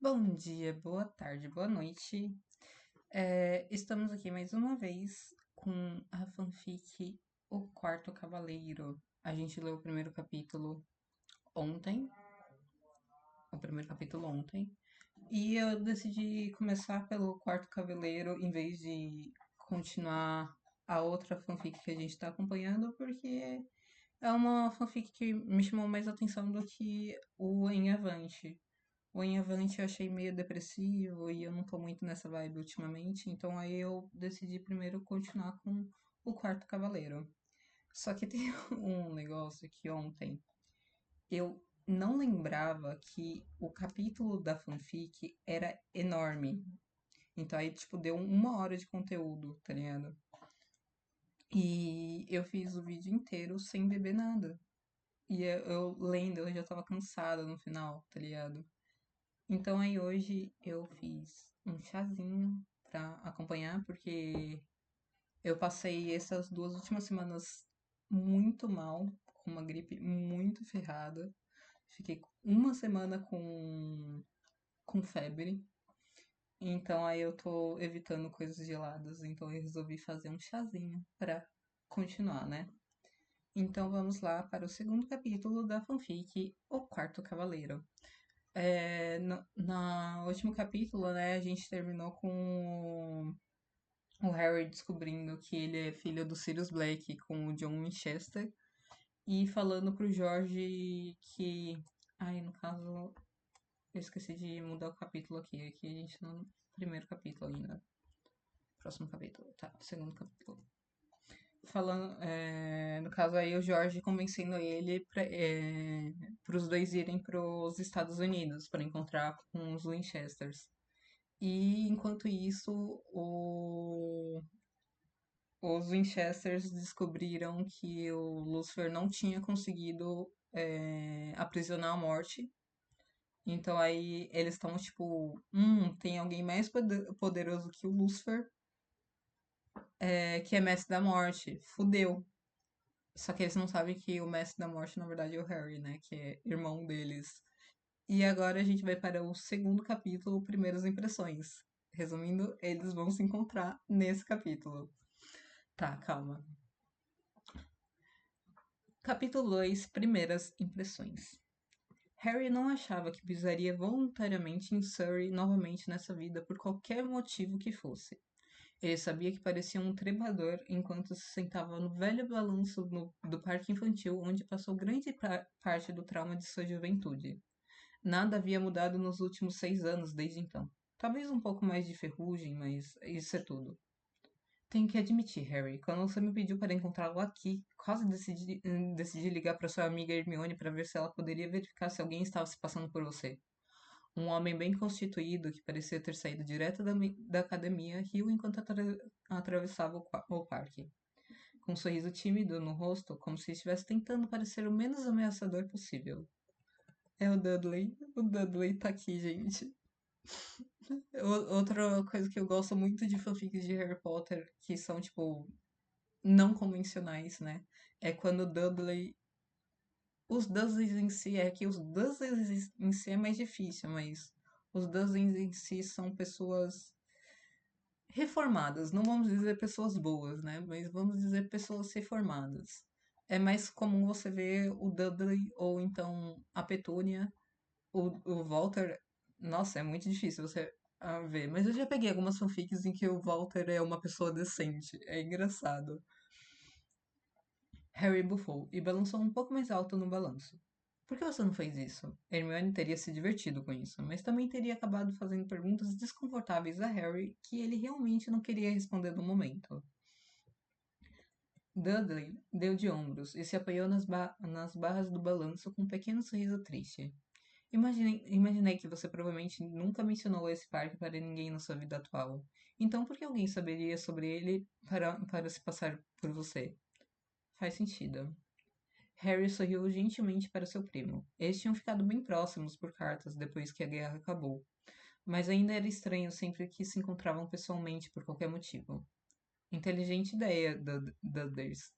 Bom dia, boa tarde, boa noite. Estamos aqui mais uma vez com a fanfic O Quarto Cavaleiro. A gente leu o primeiro capítulo ontem, e eu decidi começar pelo Quarto Cavaleiro em vez de continuar a outra fanfic que a gente está acompanhando, porque é uma fanfic que me chamou mais atenção do que o Em Avante. O Em Avante eu achei meio depressivo e eu não tô muito nessa vibe ultimamente, então aí eu decidi primeiro continuar com o Quarto Cavaleiro. Só que tem um negócio que ontem eu não lembrava que o capítulo da fanfic era enorme. Então aí, tipo, deu uma hora de conteúdo, tá ligado? E eu fiz o vídeo inteiro sem beber nada. E eu lendo, eu já tava cansada no final, tá ligado? Então aí hoje eu fiz um chazinho pra acompanhar, porque eu passei essas 2 últimas semanas muito mal, com uma gripe muito ferrada. Fiquei uma semana com febre. Então aí eu tô evitando coisas geladas. Então eu resolvi fazer um chazinho pra continuar, né? Então vamos lá para o segundo capítulo da fanfic O Quarto Cavaleiro. No último capítulo, né, a gente terminou com o Harry descobrindo que ele é filho do Sirius Black com o John Winchester e falando pro George que. Ai, no caso, eu esqueci de mudar o capítulo aqui. Aqui a gente tá no primeiro capítulo ainda. Próximo capítulo, tá, segundo capítulo. Falando, no caso aí, o George convencendo ele para os dois irem para os Estados Unidos para encontrar com os Winchesters. E enquanto isso, os Winchesters descobriram que o Lucifer não tinha conseguido aprisionar a morte. Então aí eles estão tipo, tem alguém mais poderoso que o Lucifer, que é Mestre da Morte. Fudeu. Só que eles não sabem que o Mestre da Morte, na verdade, é o Harry, né? Que é irmão deles. E agora a gente vai para o segundo capítulo, Primeiras Impressões. Resumindo, eles vão se encontrar nesse capítulo. Tá, calma. Capítulo 2, Primeiras Impressões. Harry não achava que pisaria voluntariamente em Surrey novamente nessa vida por qualquer motivo que fosse. Ele sabia que parecia um trepador enquanto se sentava no velho balanço do parque infantil onde passou grande parte do trauma de sua juventude. Nada havia mudado nos últimos 6 anos desde então. Talvez um pouco mais de ferrugem, mas isso é tudo. Tenho que admitir, Harry, quando você me pediu para encontrá-lo aqui, quase decidi ligar para sua amiga Hermione para ver se ela poderia verificar se alguém estava se passando por você. Um homem bem constituído, que parecia ter saído direto da academia, riu enquanto atravessava o parque. Com um sorriso tímido no rosto, como se estivesse tentando parecer o menos ameaçador possível. É o Dudley. O Dudley tá aqui, gente. Outra coisa que eu gosto muito de fanfics de Harry Potter, que são, tipo, não convencionais, né? É quando o Dudley. Os Dursleys em si, é que os Dursleys em si é mais difícil, mas os Dursleys em si são pessoas reformadas. Não vamos dizer pessoas boas, né? Mas vamos dizer pessoas reformadas. É mais comum você ver o Dudley ou então a Petúnia. O Walter. Nossa, é muito difícil você ver. Mas eu já peguei algumas fanfics em que o Walter é uma pessoa decente. É engraçado. Harry bufou e balançou um pouco mais alto no balanço. Por que você não fez isso? Hermione teria se divertido com isso, mas também teria acabado fazendo perguntas desconfortáveis a Harry que ele realmente não queria responder no momento. Dudley deu de ombros e se apoiou nas barras do balanço com um pequeno sorriso triste. Imaginei que você provavelmente nunca mencionou esse parque para ninguém na sua vida atual. Então por que alguém saberia sobre ele para se passar por você? Faz sentido. Harry sorriu gentilmente para seu primo. Eles tinham ficado bem próximos por cartas depois que a guerra acabou, mas ainda era estranho sempre que se encontravam pessoalmente por qualquer motivo. Inteligente ideia, Dudleys.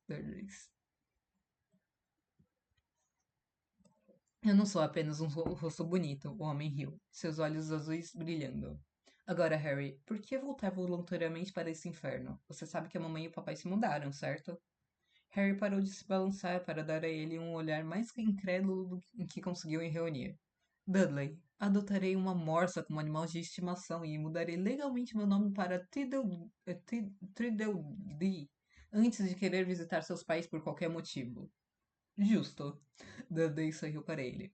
Eu não sou apenas um rosto bonito, o homem riu, seus olhos azuis brilhando. Agora, Harry, por que voltar voluntariamente para esse inferno? Você sabe que a mamãe e o papai se mudaram, certo? Harry parou de se balançar para dar a ele um olhar mais incrédulo do que conseguiu em reunir. Dudley, adotarei uma morsa como animal de estimação e mudarei legalmente meu nome para Tweedledee antes de querer visitar seus pais por qualquer motivo. Justo. Dudley sorriu para ele.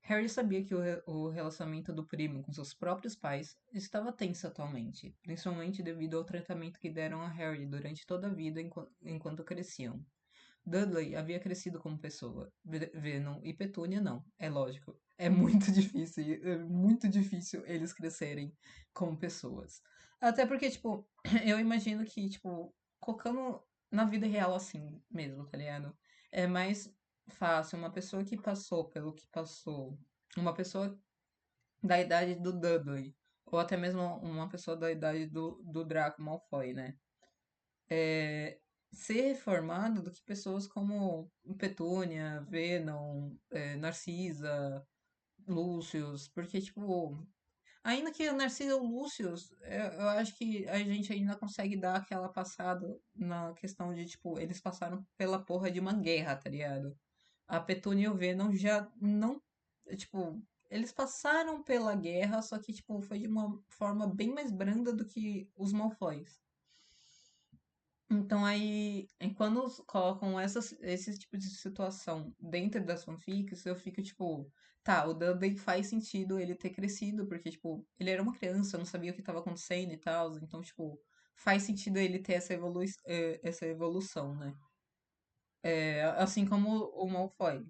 Harry sabia que o relacionamento do primo com seus próprios pais estava tenso atualmente, principalmente devido ao tratamento que deram a Harry durante toda a vida enquanto cresciam. Dudley havia crescido como pessoa. Venom e Petúnia não, é lógico. É muito difícil eles crescerem como pessoas. Até porque, tipo, eu imagino que, tipo, colocando na vida real assim mesmo, tá ligado? É mais fácil uma pessoa que passou pelo que passou, uma pessoa da idade do Dudley, ou até mesmo uma pessoa da idade do Draco Malfoy, né? É, ser reformado do que pessoas como Petúnia, Venom, Narcisa, Lúcius, porque, tipo, ainda que o Narcisa e o Lúcius, eu acho que a gente ainda consegue dar aquela passada na questão de, tipo, eles passaram pela porra de uma guerra, tá ligado? A Petúnia e o Venom já não, tipo, eles passaram pela guerra, só que, tipo, foi de uma forma bem mais branda do que os Malfoys. Então aí, quando colocam esse tipo de situação dentro das fanfics, eu fico tipo, tá, o Dudley faz sentido ele ter crescido, porque, tipo, ele era uma criança, não sabia o que estava acontecendo e tal, então, tipo, faz sentido ele ter essa evolução, né? Assim como o Malfoy.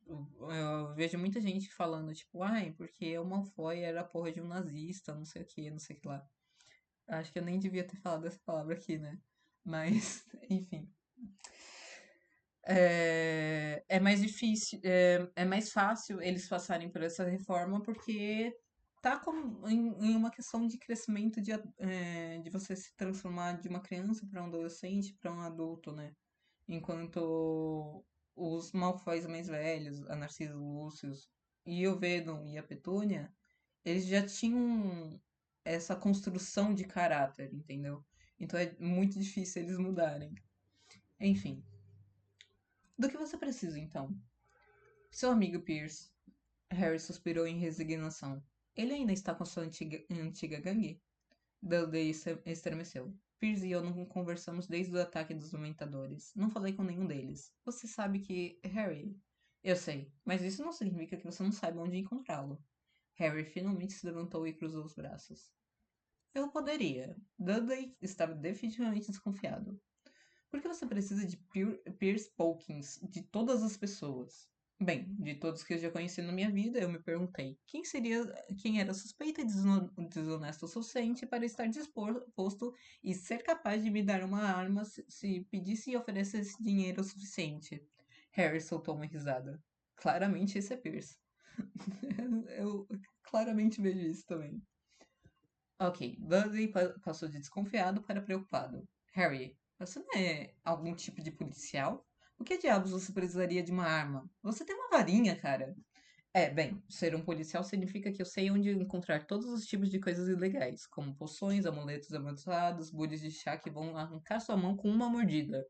Eu vejo muita gente falando, tipo, ai, porque o Malfoy era a porra de um nazista, não sei o que, não sei o que lá. Acho que eu nem devia ter falado essa palavra aqui, né? Mas, enfim. É mais difícil, é mais fácil eles passarem por essa reforma porque tá como em uma questão de crescimento de você se transformar de uma criança para um adolescente para um adulto, né? Enquanto os Malfoys mais velhos, a Narcisa Lúcius e o Venom e a Petúnia, eles já tinham essa construção de caráter, entendeu? Então é muito difícil eles mudarem. Enfim, do que você precisa então? Seu amigo Pierce. Harry suspirou em resignação. Ele ainda está com sua antiga gangue? Dudley estremeceu. Pierce e eu não conversamos desde o ataque dos Dementadores. Não falei com nenhum deles. Você sabe que... Harry... Eu sei, mas isso não significa que você não saiba onde encontrá-lo. Harry finalmente se levantou e cruzou os braços. Eu poderia. Dudley estava definitivamente desconfiado. Por que você precisa de Pierce Polkins, de todas as pessoas? Bem, de todos que eu já conheci na minha vida, eu me perguntei quem era suspeito e desonesto o suficiente para estar disposto e ser capaz de me dar uma arma se pedisse e oferecesse dinheiro o suficiente. Harry soltou uma risada. Claramente esse é Pierce. Eu claramente vejo isso também. Ok, Dudley passou de desconfiado para preocupado. Harry, você não é algum tipo de policial? Por que diabos você precisaria de uma arma? Você tem uma varinha, cara. Bem, ser um policial significa que eu sei onde encontrar todos os tipos de coisas ilegais, como poções, amuletos amaldiçoados, bulhas de chá que vão arrancar sua mão com uma mordida.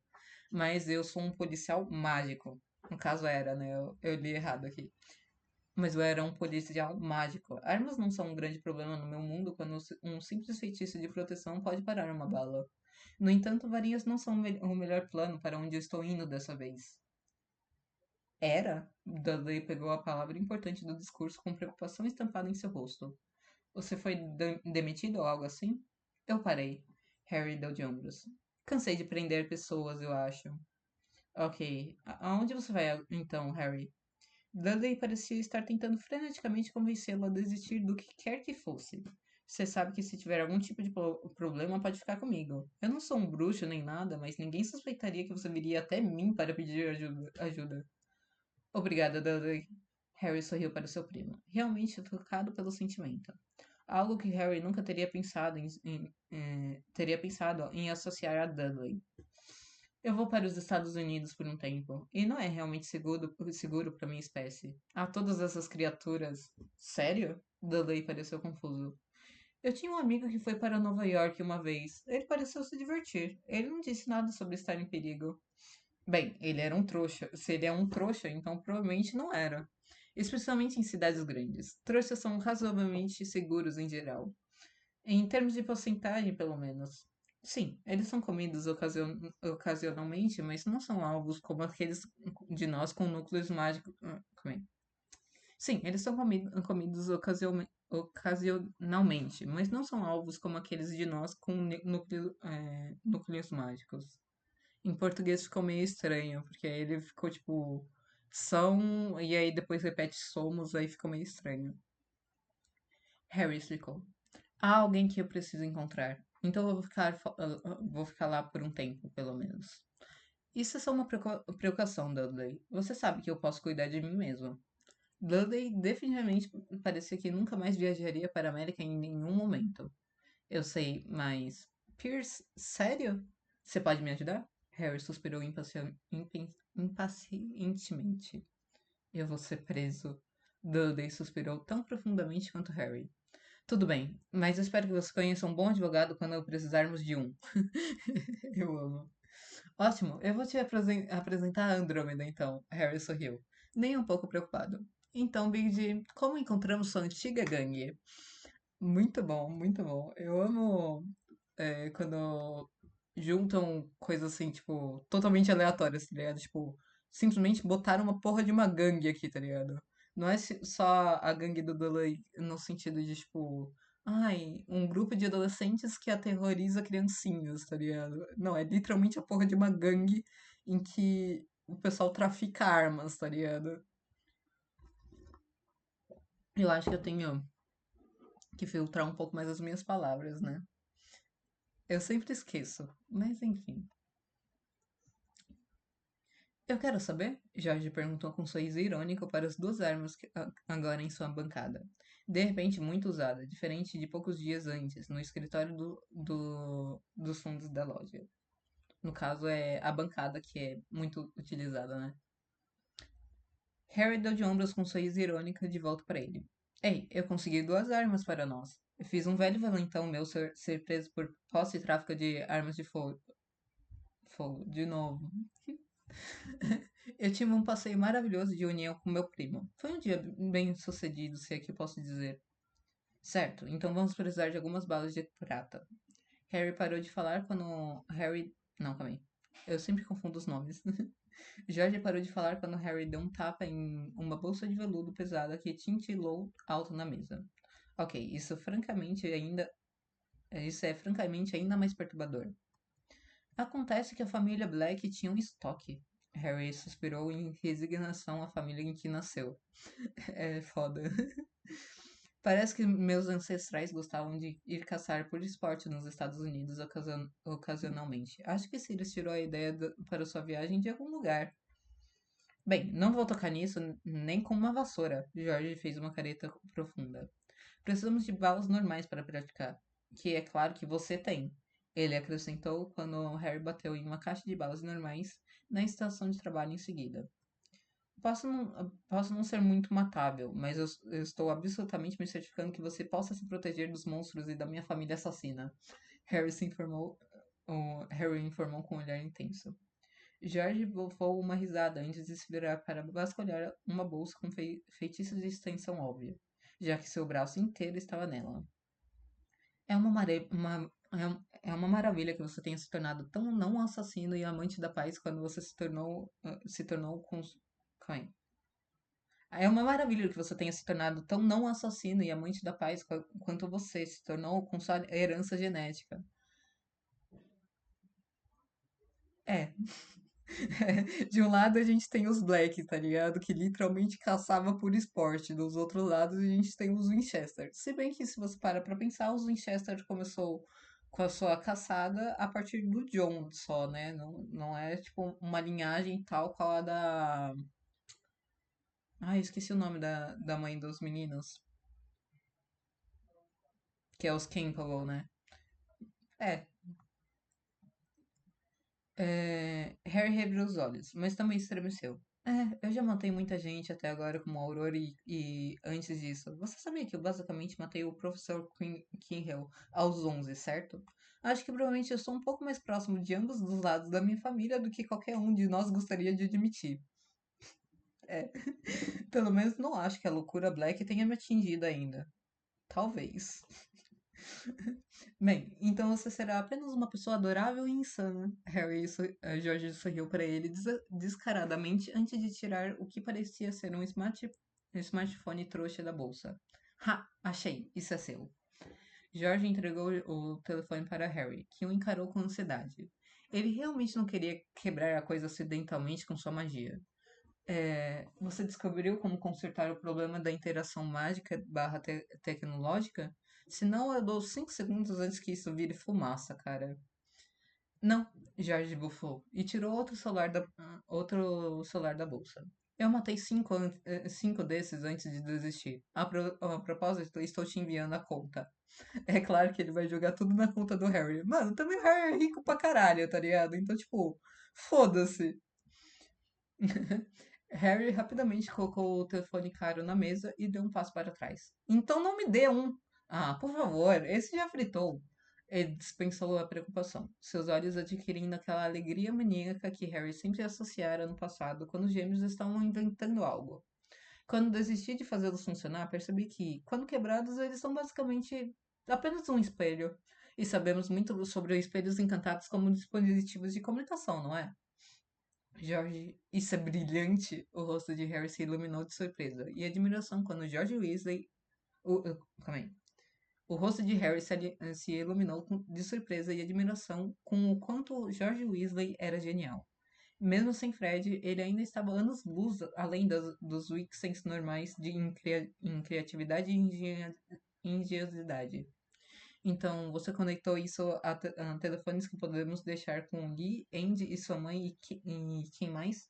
Mas eu sou um policial mágico. No caso era, né? Eu li errado aqui. Mas eu era um policial mágico. Armas não são um grande problema no meu mundo quando um simples feitiço de proteção pode parar uma bala. No entanto, varinhas não são o melhor plano para onde eu estou indo dessa vez. Era? Dudley pegou a palavra importante do discurso com preocupação estampada em seu rosto. Você foi demitido ou algo assim? Eu parei. Harry deu de ombros. Cansei de prender pessoas, eu acho. Ok. Aonde você vai então, Harry? Dudley parecia estar tentando freneticamente convencê-lo a desistir do que quer que fosse. Você sabe que se tiver algum tipo de problema, pode ficar comigo. Eu não sou um bruxo nem nada, mas ninguém suspeitaria que você viria até mim para pedir ajuda. Obrigada, Dudley. Harry sorriu para seu primo, realmente tocado pelo sentimento. Algo que Harry nunca teria pensado teria pensado em associar a Dudley. Eu vou para os Estados Unidos por um tempo, e não é realmente seguro para minha espécie. Há todas essas criaturas. Sério? Dudley pareceu confuso. Eu tinha um amigo que foi para Nova York uma vez. Ele pareceu se divertir. Ele não disse nada sobre estar em perigo. Bem, ele era um trouxa. Se ele é um trouxa, então provavelmente não era. Especialmente em cidades grandes. Trouxas são razoavelmente seguros em geral. Em termos de porcentagem, pelo menos. Sim, eles são comidos ocasionalmente, mas não são alvos como aqueles de nós com núcleos mágicos. Calma aí. Sim, eles são comidos ocasionalmente, mas não são alvos como aqueles de nós com núcleos mágicos. Em português ficou meio estranho, porque aí ele ficou tipo são, e aí depois repete somos, aí ficou meio estranho. Harry explicou. Há alguém que eu preciso encontrar. Então eu vou ficar lá por um tempo, pelo menos. Isso é só uma preocupação, Dudley. Você sabe que eu posso cuidar de mim mesmo. Dudley definitivamente parecia que nunca mais viajaria para a América em nenhum momento. Eu sei, mas. Pierce, sério? Você pode me ajudar? Harry suspirou impacientemente. Eu vou ser preso. Dudley suspirou tão profundamente quanto Harry. Tudo bem, mas eu espero que você conheça um bom advogado quando precisarmos de um. Eu amo. Ótimo, eu vou te apresentar a Andrômeda então. Harry sorriu, nem um pouco preocupado. Então, Big, como encontramos sua antiga gangue? Muito bom, muito bom. Eu amo quando juntam coisas assim, tipo, totalmente aleatórias, tá ligado? Tipo, simplesmente botaram uma porra de uma gangue aqui, tá ligado? Não é só a gangue do Dudley no sentido de, tipo, ai, um grupo de adolescentes que aterroriza criancinhas, tá ligado? Não, é literalmente a porra de uma gangue em que o pessoal trafica armas, tá ligado? Eu acho que eu tenho que filtrar um pouco mais as minhas palavras, né? Eu sempre esqueço, mas enfim. Eu quero saber? Jorge perguntou com um sorriso irônico para as duas armas agora em sua bancada. De repente, muito usada, diferente de poucos dias antes, no escritório dos fundos da loja. No caso, é a bancada que é muito utilizada, né? Harry deu de ombros com um sorriso irônico de volta para ele. Ei, eu consegui duas armas para nós. Eu fiz um velho valentão meu ser preso por posse e tráfico de armas de fogo. Fogo, de novo. Eu tive um passeio maravilhoso de união com meu primo. Foi um dia bem sucedido, se é que eu posso dizer. Certo, então vamos precisar de algumas balas de prata. Harry parou de falar quando Harry. Não, calma aí. Eu sempre confundo os nomes. George parou de falar quando Harry deu um tapa em uma bolsa de veludo pesada que tintilou alto na mesa. Ok, isso é francamente ainda mais perturbador. Acontece que a família Black tinha um estoque. Harry suspirou em resignação à família em que nasceu. É foda. Parece que meus ancestrais gostavam de ir caçar por esporte nos Estados Unidos ocasionalmente. Acho que Sirius tirou a ideia para sua viagem de algum lugar. Bem, não vou tocar nisso nem com uma vassoura. George fez uma careta profunda. Precisamos de balas normais para praticar, que é claro que você tem. Ele acrescentou quando Harry bateu em uma caixa de balas normais na estação de trabalho em seguida. Posso não ser muito matável, mas eu estou absolutamente me certificando que você possa se proteger dos monstros e da minha família assassina. Harry informou com um olhar intenso. George bufou uma risada antes de se virar para vasculhar uma bolsa com feitiços de extensão óbvia, já que seu braço inteiro estava nela. É uma, mare... uma... é uma maravilha que você tenha se tornado tão não assassino e amante da paz quando você se tornou com. Calma aí. É uma maravilha que você tenha se tornado tão não assassino e amante da paz quanto você se tornou com sua herança genética. É. De um lado a gente tem os Black, tá ligado? Que literalmente caçava por esporte. Dos outros lados a gente tem os Winchester. Se bem que se você para pra pensar, os Winchester começou com a sua caçada a partir do John só, né? Não, não é tipo uma linhagem tal qual a da. Ah, esqueci o nome da mãe dos meninos. Que é os Campbell, né? É, Harry revirou os olhos, mas também estremeceu. Eu já matei muita gente até agora como Aurora e antes disso. Você sabia que eu basicamente matei o professor Quirrell aos 11, certo? Acho que provavelmente eu sou um pouco mais próximo de ambos os lados da minha família do que qualquer um de nós gostaria de admitir. É, pelo menos não acho que a loucura Black tenha me atingido ainda. Talvez. Bem, então você será apenas uma pessoa adorável e insana. George sorriu para ele descaradamente antes de tirar o que parecia ser um smartphone trouxa da bolsa. Ha, achei, isso é seu. George entregou o telefone para Harry, que o encarou com ansiedade. Ele realmente não queria quebrar a coisa acidentalmente com sua magia. Você descobriu como consertar o problema da interação mágica barra tecnológica? Senão eu dou 5 segundos antes que isso vire fumaça, cara. Não, Jorge bufou e tirou outro celular da bolsa. Eu matei cinco desses antes de desistir. A propósito, estou te enviando a conta. É claro que ele vai jogar tudo na conta do Harry. Mano, também o Harry é rico pra caralho, tá ligado? Então, tipo, foda-se. Harry rapidamente colocou o telefone caro na mesa e deu um passo para trás. Então não me dê um. Ah, por favor, esse já fritou. Ele dispensou a preocupação, seus olhos adquirindo aquela alegria maníaca que Harry sempre associara no passado quando os gêmeos estavam inventando algo. Quando desisti de fazê-los funcionar, percebi que, quando quebrados, eles são basicamente apenas um espelho. E sabemos muito sobre espelhos encantados como dispositivos de comunicação, não é? George, isso é brilhante! O rosto de Harry se iluminou de surpresa e admiração quando George Weasley. Calma aí. O rosto de Harry se iluminou de surpresa e admiração com o quanto George Weasley era genial. Mesmo sem Fred, ele ainda estava anos-luz além dos Wixens normais em criatividade e engenhosidade. Então, você conectou isso a telefones que podemos deixar com Lee, Andy e sua mãe e quem mais?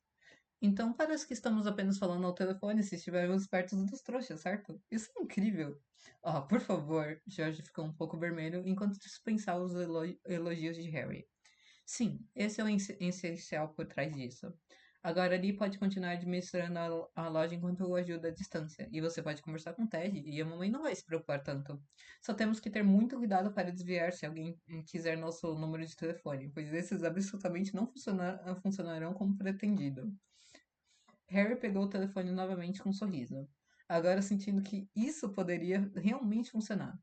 Então parece que estamos apenas falando ao telefone se estivermos perto dos trouxas, certo? Isso é incrível. Oh, por favor, George ficou um pouco vermelho enquanto dispensava os elogios de Harry. Sim, esse é o essencial por trás disso. Agora ali pode continuar administrando a loja enquanto eu ajudo à distância. E você pode conversar com o Ted e a mamãe não vai se preocupar tanto. Só temos que ter muito cuidado para desviar se alguém quiser nosso número de telefone, pois esses absolutamente não funcionarão como pretendido. Harry pegou o telefone novamente com um sorriso, agora sentindo que isso poderia realmente funcionar.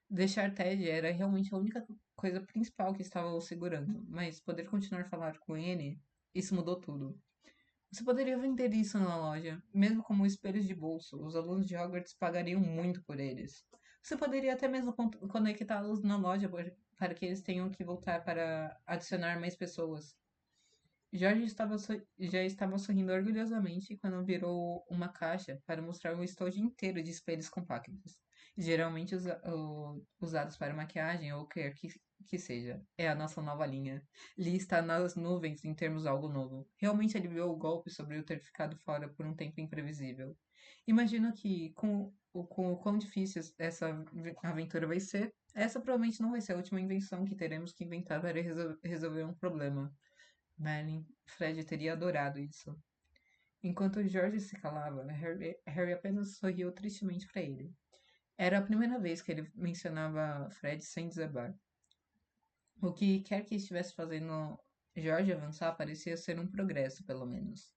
Deixar Ted era realmente a única coisa principal que estava o segurando, mas poder continuar a falar com ele, isso mudou tudo. Você poderia vender isso na loja, mesmo como espelhos de bolso. Os alunos de Hogwarts pagariam muito por eles. Você poderia até mesmo conectá-los na loja para que eles tenham que voltar para adicionar mais pessoas. Já estava sorrindo orgulhosamente quando virou uma caixa para mostrar um estojo inteiro de espelhos compactos, geralmente usados para maquiagem ou que seja. É a nossa nova linha. Lee está nas nuvens em termos de algo novo. Realmente aliviou o golpe sobre eu ter ficado fora por um tempo imprevisível. Imagino que, com o quão difícil essa aventura vai ser, essa provavelmente não vai ser a última invenção que teremos que inventar para resolver um problema. Merlin, Fred teria adorado isso. Enquanto George se calava, Harry apenas sorriu tristemente para ele. Era a primeira vez que ele mencionava Fred sem desabar. O que quer que estivesse fazendo George avançar parecia ser um progresso, pelo menos.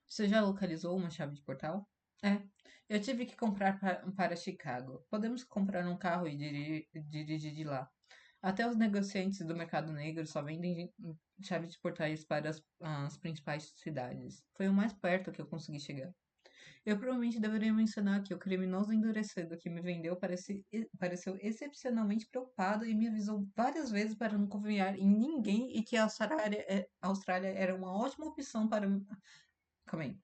Você já localizou uma chave de portal? É. Eu tive que comprar para Chicago. Podemos comprar um carro e dirigir de lá. Até os negociantes do mercado negro só vendem chave de portais para as principais cidades. Foi o mais perto que eu consegui chegar. Eu provavelmente deveria mencionar que o criminoso endurecido que me vendeu pareceu excepcionalmente preocupado e me avisou várias vezes para não confiar em ninguém e que a Austrália era uma ótima opção para. Calma aí.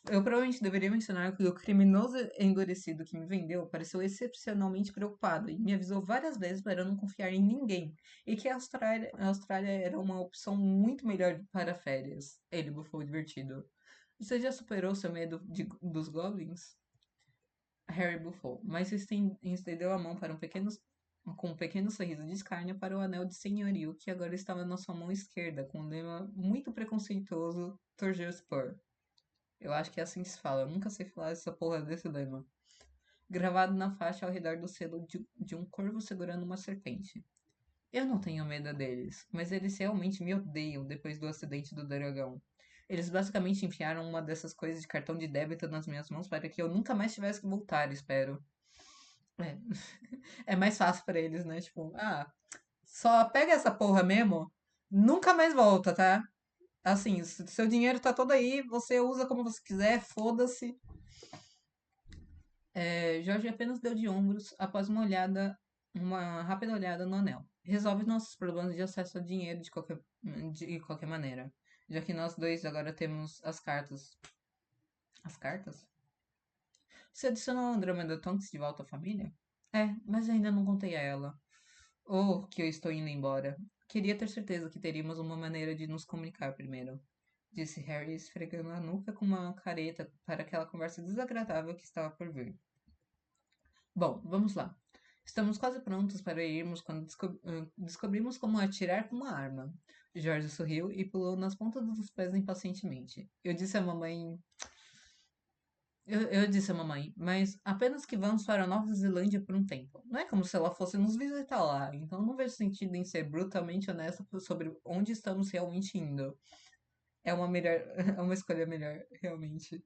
Eu provavelmente deveria mencionar que o criminoso endurecido que me vendeu pareceu excepcionalmente preocupado e me avisou várias vezes para eu não confiar em ninguém e que a Austrália era uma opção muito melhor para férias. Ele bufou divertido. Você já superou seu medo dos goblins? Harry bufou, mas estendeu a mão para um pequeno. com um pequeno sorriso de escárnio para o anel de senhorio que agora estava na sua mão esquerda, com um lema muito preconceituoso, Torger Spur. Eu acho que é assim que se fala, eu nunca sei falar essa porra desse lema. Gravado na faixa ao redor do selo de um corvo segurando uma serpente. Eu não tenho medo deles, mas eles realmente me odeiam depois do acidente do dragão. Eles basicamente enfiaram uma dessas coisas de cartão de débito nas minhas mãos para que eu nunca mais tivesse que voltar, espero. É, é mais fácil pra eles, né? Tipo, só pega essa porra mesmo, nunca mais volta, tá? Assim, seu dinheiro tá todo aí, você usa como você quiser, foda-se. Jorge apenas deu de ombros após uma rápida olhada no anel. Resolve nossos problemas de acesso a dinheiro de qualquer maneira, já que nós dois agora temos as cartas. As cartas? Você adicionou a Andromeda Tonks de volta à família? É, mas ainda não contei a ela. Oh, que eu estou indo embora. Queria ter certeza que teríamos uma maneira de nos comunicar primeiro, disse Harry, esfregando a nuca com uma careta para aquela conversa desagradável que estava por vir. Bom, vamos lá. Estamos quase prontos para irmos quando descobrimos como atirar com uma arma. Jorge sorriu e pulou nas pontas dos pés impacientemente. Eu disse à mamãe, mas apenas que vamos para a Nova Zelândia por um tempo. Não é como se ela fosse nos visitar lá, então não vejo sentido em ser brutalmente honesta sobre onde estamos realmente indo. É uma melhor, é uma escolha melhor, realmente.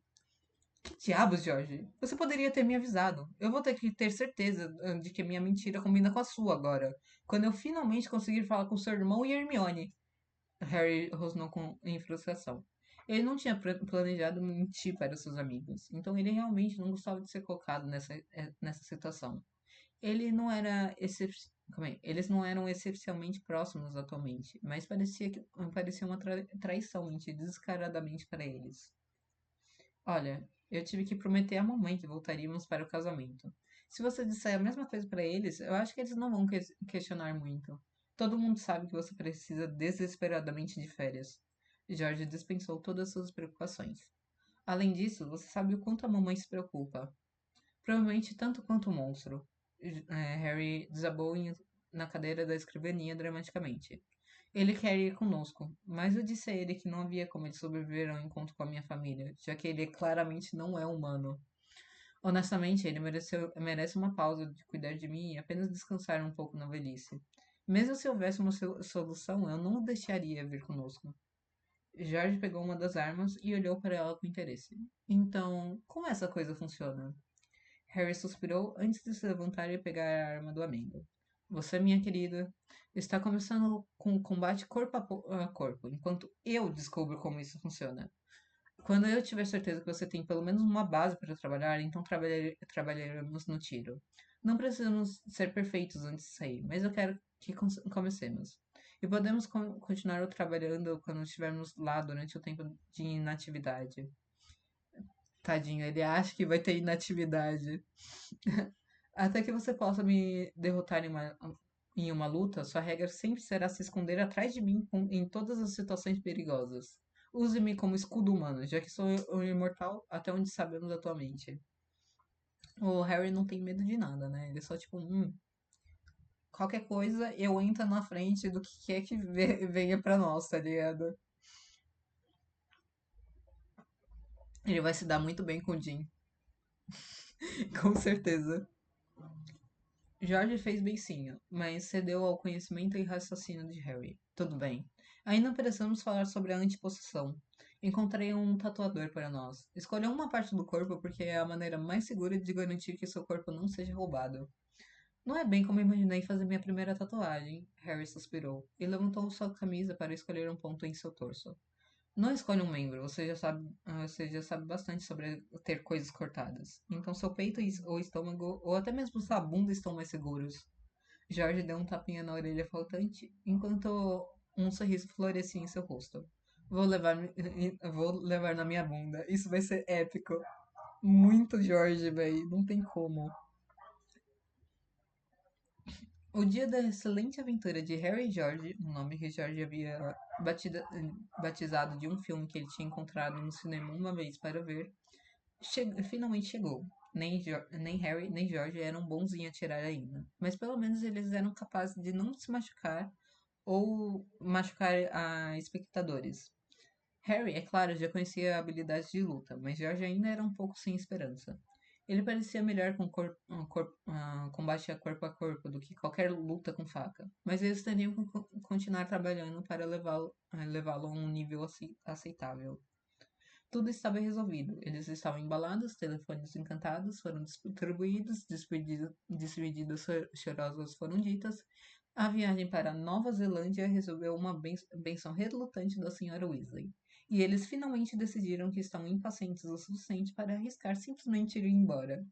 Que diabos, Jorge? Você poderia ter me avisado. Eu vou ter que ter certeza de que minha mentira combina com a sua agora. Quando eu finalmente conseguir falar com seu irmão e Hermione. Harry rosnou em frustração. Ele não tinha planejado mentir para seus amigos, então ele realmente não gostava de ser colocado nessa situação. Ele não era excep... Calma aí. Eles não eram excepcionalmente próximos atualmente, mas parecia uma traição mentir descaradamente para eles. Olha, eu tive que prometer à mamãe que voltaríamos para o casamento. Se você disser a mesma coisa para eles, eu acho que eles não vão questionar muito. Todo mundo sabe que você precisa desesperadamente de férias. Jorge dispensou todas suas preocupações. Além disso, você sabe o quanto a mamãe se preocupa. Provavelmente tanto quanto o monstro. Harry desabou na cadeira da escrivaninha dramaticamente. Ele quer ir conosco, mas eu disse a ele que não havia como ele sobreviver ao encontro com a minha família, já que ele claramente não é humano. Honestamente, ele merece uma pausa de cuidar de mim e apenas descansar um pouco na velhice. Mesmo se houvesse uma solução, eu não o deixaria vir conosco. George pegou uma das armas e olhou para ela com interesse. Então, como essa coisa funciona? Harry suspirou antes de se levantar e pegar a arma do amigo. Você, minha querida, está começando com o combate corpo a corpo, enquanto eu descubro como isso funciona. Quando eu tiver certeza que você tem pelo menos uma base para trabalhar, então trabalharemos no tiro. Não precisamos ser perfeitos antes de sair, mas eu quero que comecemos. E podemos continuar trabalhando quando estivermos lá durante o tempo de inatividade. Tadinho, ele acha que vai ter inatividade. Até que você possa me derrotar em uma luta, sua regra sempre será se esconder atrás de mim em todas as situações perigosas. Use-me como escudo humano, já que sou um imortal até onde sabemos atualmente. O Harry não tem medo de nada, né? Ele só, tipo, qualquer coisa eu entro na frente do que quer que venha pra nós, tá ligado? Ele vai se dar muito bem com o Jim, com certeza. Jorge fez beicinho, mas cedeu ao conhecimento e raciocínio de Harry. Tudo bem. Ainda precisamos falar sobre a antipossessão. Encontrei um tatuador para nós. Escolha uma parte do corpo porque é a maneira mais segura de garantir que seu corpo não seja roubado. Não é bem como imaginei fazer minha primeira tatuagem, Harry suspirou, e levantou sua camisa para escolher um ponto em seu torso. Não escolha um membro, você já sabe bastante sobre ter coisas cortadas. Então seu peito ou estômago, ou até mesmo sua bunda estão mais seguros. Jorge deu um tapinha na orelha faltante, enquanto um sorriso florescia em seu rosto. Vou levar na minha bunda. Isso vai ser épico. Muito Jorge, velho. Não tem como. O dia da excelente aventura de Harry e George, um nome que George havia batizado de um filme que ele tinha encontrado no cinema uma vez para ver, finalmente chegou. Nem Harry nem George eram bons em atirar ainda, mas pelo menos eles eram capazes de não se machucar ou machucar espectadores. Harry, é claro, já conhecia habilidades de luta, mas George ainda era um pouco sem esperança. Ele parecia melhor com combate a corpo do que qualquer luta com faca, mas eles teriam que continuar trabalhando para levá-lo a um nível aceitável. Tudo estava resolvido. Eles estavam embalados, telefones encantados foram distribuídos, despedidas chorosas foram ditas. A viagem para Nova Zelândia resolveu uma benção relutante da senhora Weasley. E eles finalmente decidiram que estão impacientes o suficiente para arriscar simplesmente ir embora.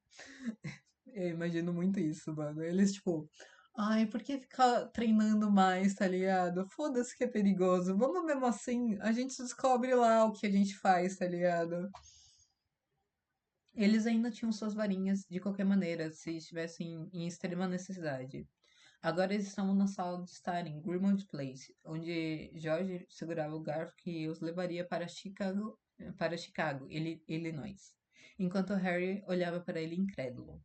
Eu imagino muito isso, mano. Eles, tipo, ai, por que ficar treinando mais, tá ligado? Foda-se que é perigoso. Vamos mesmo assim, a gente descobre lá o que a gente faz, tá ligado? Eles ainda tinham suas varinhas de qualquer maneira, se estivessem em extrema necessidade. Agora eles estavam na sala de estar em Grimmauld Place, onde George segurava o garfo que os levaria para Chicago, Illinois, enquanto Harry olhava para ele incrédulo.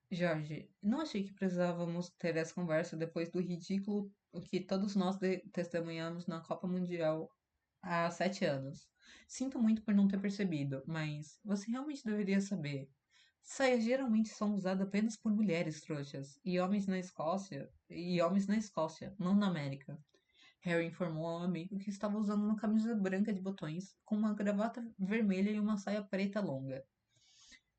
Jorge, não achei que precisávamos ter essa conversa depois do ridículo que todos nós testemunhamos na Copa Mundial há 7 anos. Sinto muito por não ter percebido, mas você realmente deveria saber. Saias geralmente são usadas apenas por mulheres trouxas e homens na Escócia, não na América. Harry informou ao amigo que estava usando uma camisa branca de botões, com uma gravata vermelha e uma saia preta longa.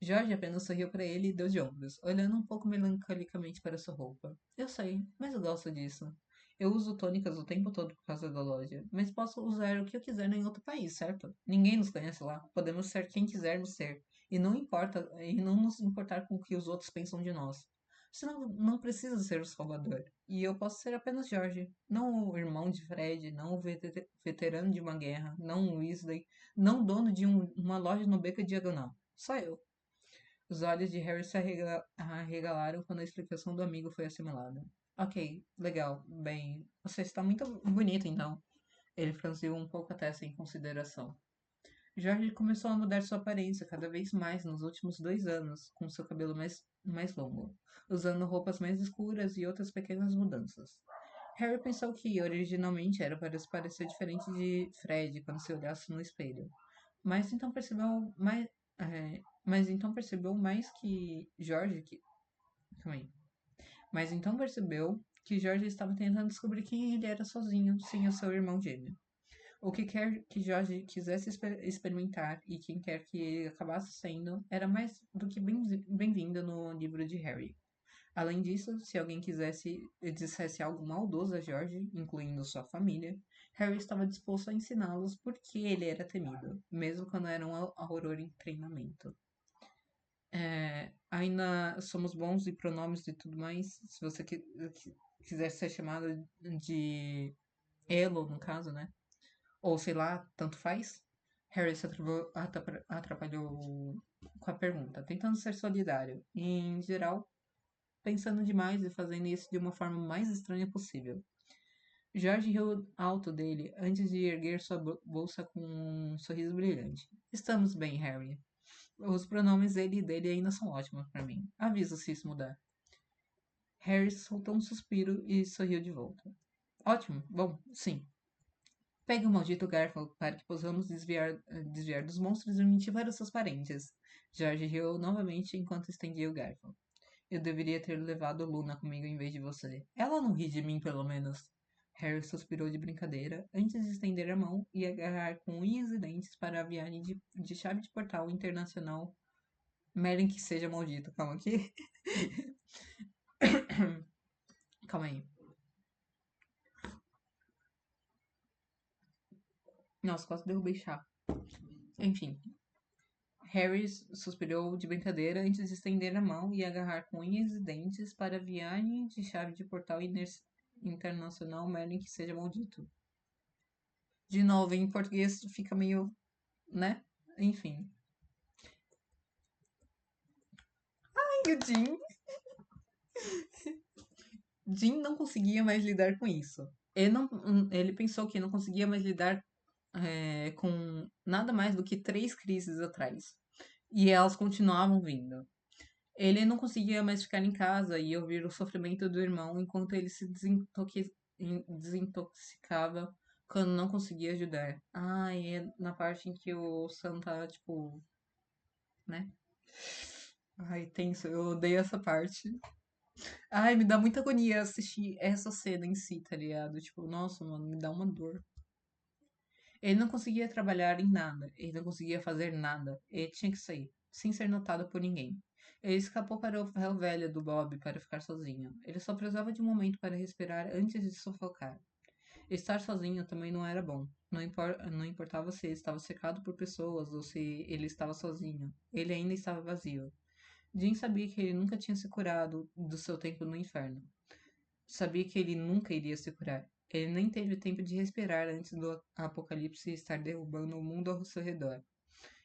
Jorge apenas sorriu para ele e deu de ombros, olhando um pouco melancolicamente para sua roupa. Eu sei, mas eu gosto disso. Eu uso tônicas o tempo todo por causa da loja, mas posso usar o que eu quiser em outro país, certo? Ninguém nos conhece lá. Podemos ser quem quisermos ser, e não nos importar com o que os outros pensam de nós. Você não precisa ser o Salvador. E eu posso ser apenas Jorge, não o irmão de Fred, não o veterano de uma guerra, não o Weasley, não o dono de uma loja no beco diagonal. Só eu. Os olhos de Harry se arregalaram quando a explicação do amigo foi assimilada. Ok, legal. Bem, você está muito bonito então. Ele franziu um pouco a testa em consideração. Jorge começou a mudar sua aparência cada vez mais nos últimos 2 anos, com seu cabelo mais longo, usando roupas mais escuras e outras pequenas mudanças. Harry pensou que originalmente era para se parecer diferente de Fred quando se olhasse no espelho, mas então percebeu mais que calma aí. Mas então percebeu que Jorge estava tentando descobrir quem ele era sozinho, sem o seu irmão gêmeo. O que quer que Jorge quisesse experimentar e quem quer que ele acabasse sendo era mais do que bem-vindo no livro de Harry. Além disso, se alguém dissesse algo maldoso a George, incluindo sua família, Harry estava disposto a ensiná-los por que ele era temido, mesmo quando era um horror em treinamento. Ainda somos bons em pronomes e tudo mais. Se você quiser ser chamada de Elo, no caso, né? Ou sei lá, tanto faz. Harry se atrapalhou com a pergunta, tentando ser solidário. E, em geral, pensando demais e fazendo isso de uma forma mais estranha possível. George riu alto dele antes de erguer sua bolsa com um sorriso brilhante. Estamos bem, Harry. Os pronomes ele e dele ainda são ótimos para mim. Avisa se isso mudar. Harry soltou um suspiro e sorriu de volta. Ótimo, bom, sim. Pegue o maldito garfo para que possamos desviar dos monstros e mentir para seus parentes. George riu novamente enquanto estendia o garfo. Eu deveria ter levado Luna comigo em vez de você. Ela não ri de mim, pelo menos. Harry suspirou de brincadeira antes de estender a mão e agarrar com unhas e dentes para a viagem de chave de portal internacional. Merlin que seja maldito. Calma aqui. Calma aí. Nossa, quase derrubei chá. Enfim. Harry suspirou de brincadeira antes de estender a mão e agarrar com unhas e dentes para a viagem de chave de portal internacional Merlin que seja maldito. De novo, em português fica meio, né? Enfim. E o Jim não conseguia mais lidar com isso. Ele pensou que não conseguia mais lidar com nada mais do que 3 crises atrás. E elas continuavam vindo. Ele não conseguia mais ficar em casa e ouvir o sofrimento do irmão enquanto ele se desintoxicava quando não conseguia ajudar. Ah, e é na parte em que o Sam tá, tipo, né? Ai, tenso, eu odeio essa parte. Ai, me dá muita agonia assistir essa cena em si, tá ligado? Tipo, nossa, mano, me dá uma dor. Ele não conseguia trabalhar em nada, ele não conseguia fazer nada, ele tinha que sair, sem ser notado por ninguém. Ele escapou para o ferro velho do Bob para ficar sozinho. Ele só precisava de um momento para respirar antes de sufocar. Estar sozinho também não era bom. Não importava se ele estava cercado por pessoas ou se ele estava sozinho. Ele ainda estava vazio. Jim sabia que ele nunca tinha se curado do seu tempo no inferno. Sabia que ele nunca iria se curar. Ele nem teve tempo de respirar antes do apocalipse estar derrubando o mundo ao seu redor.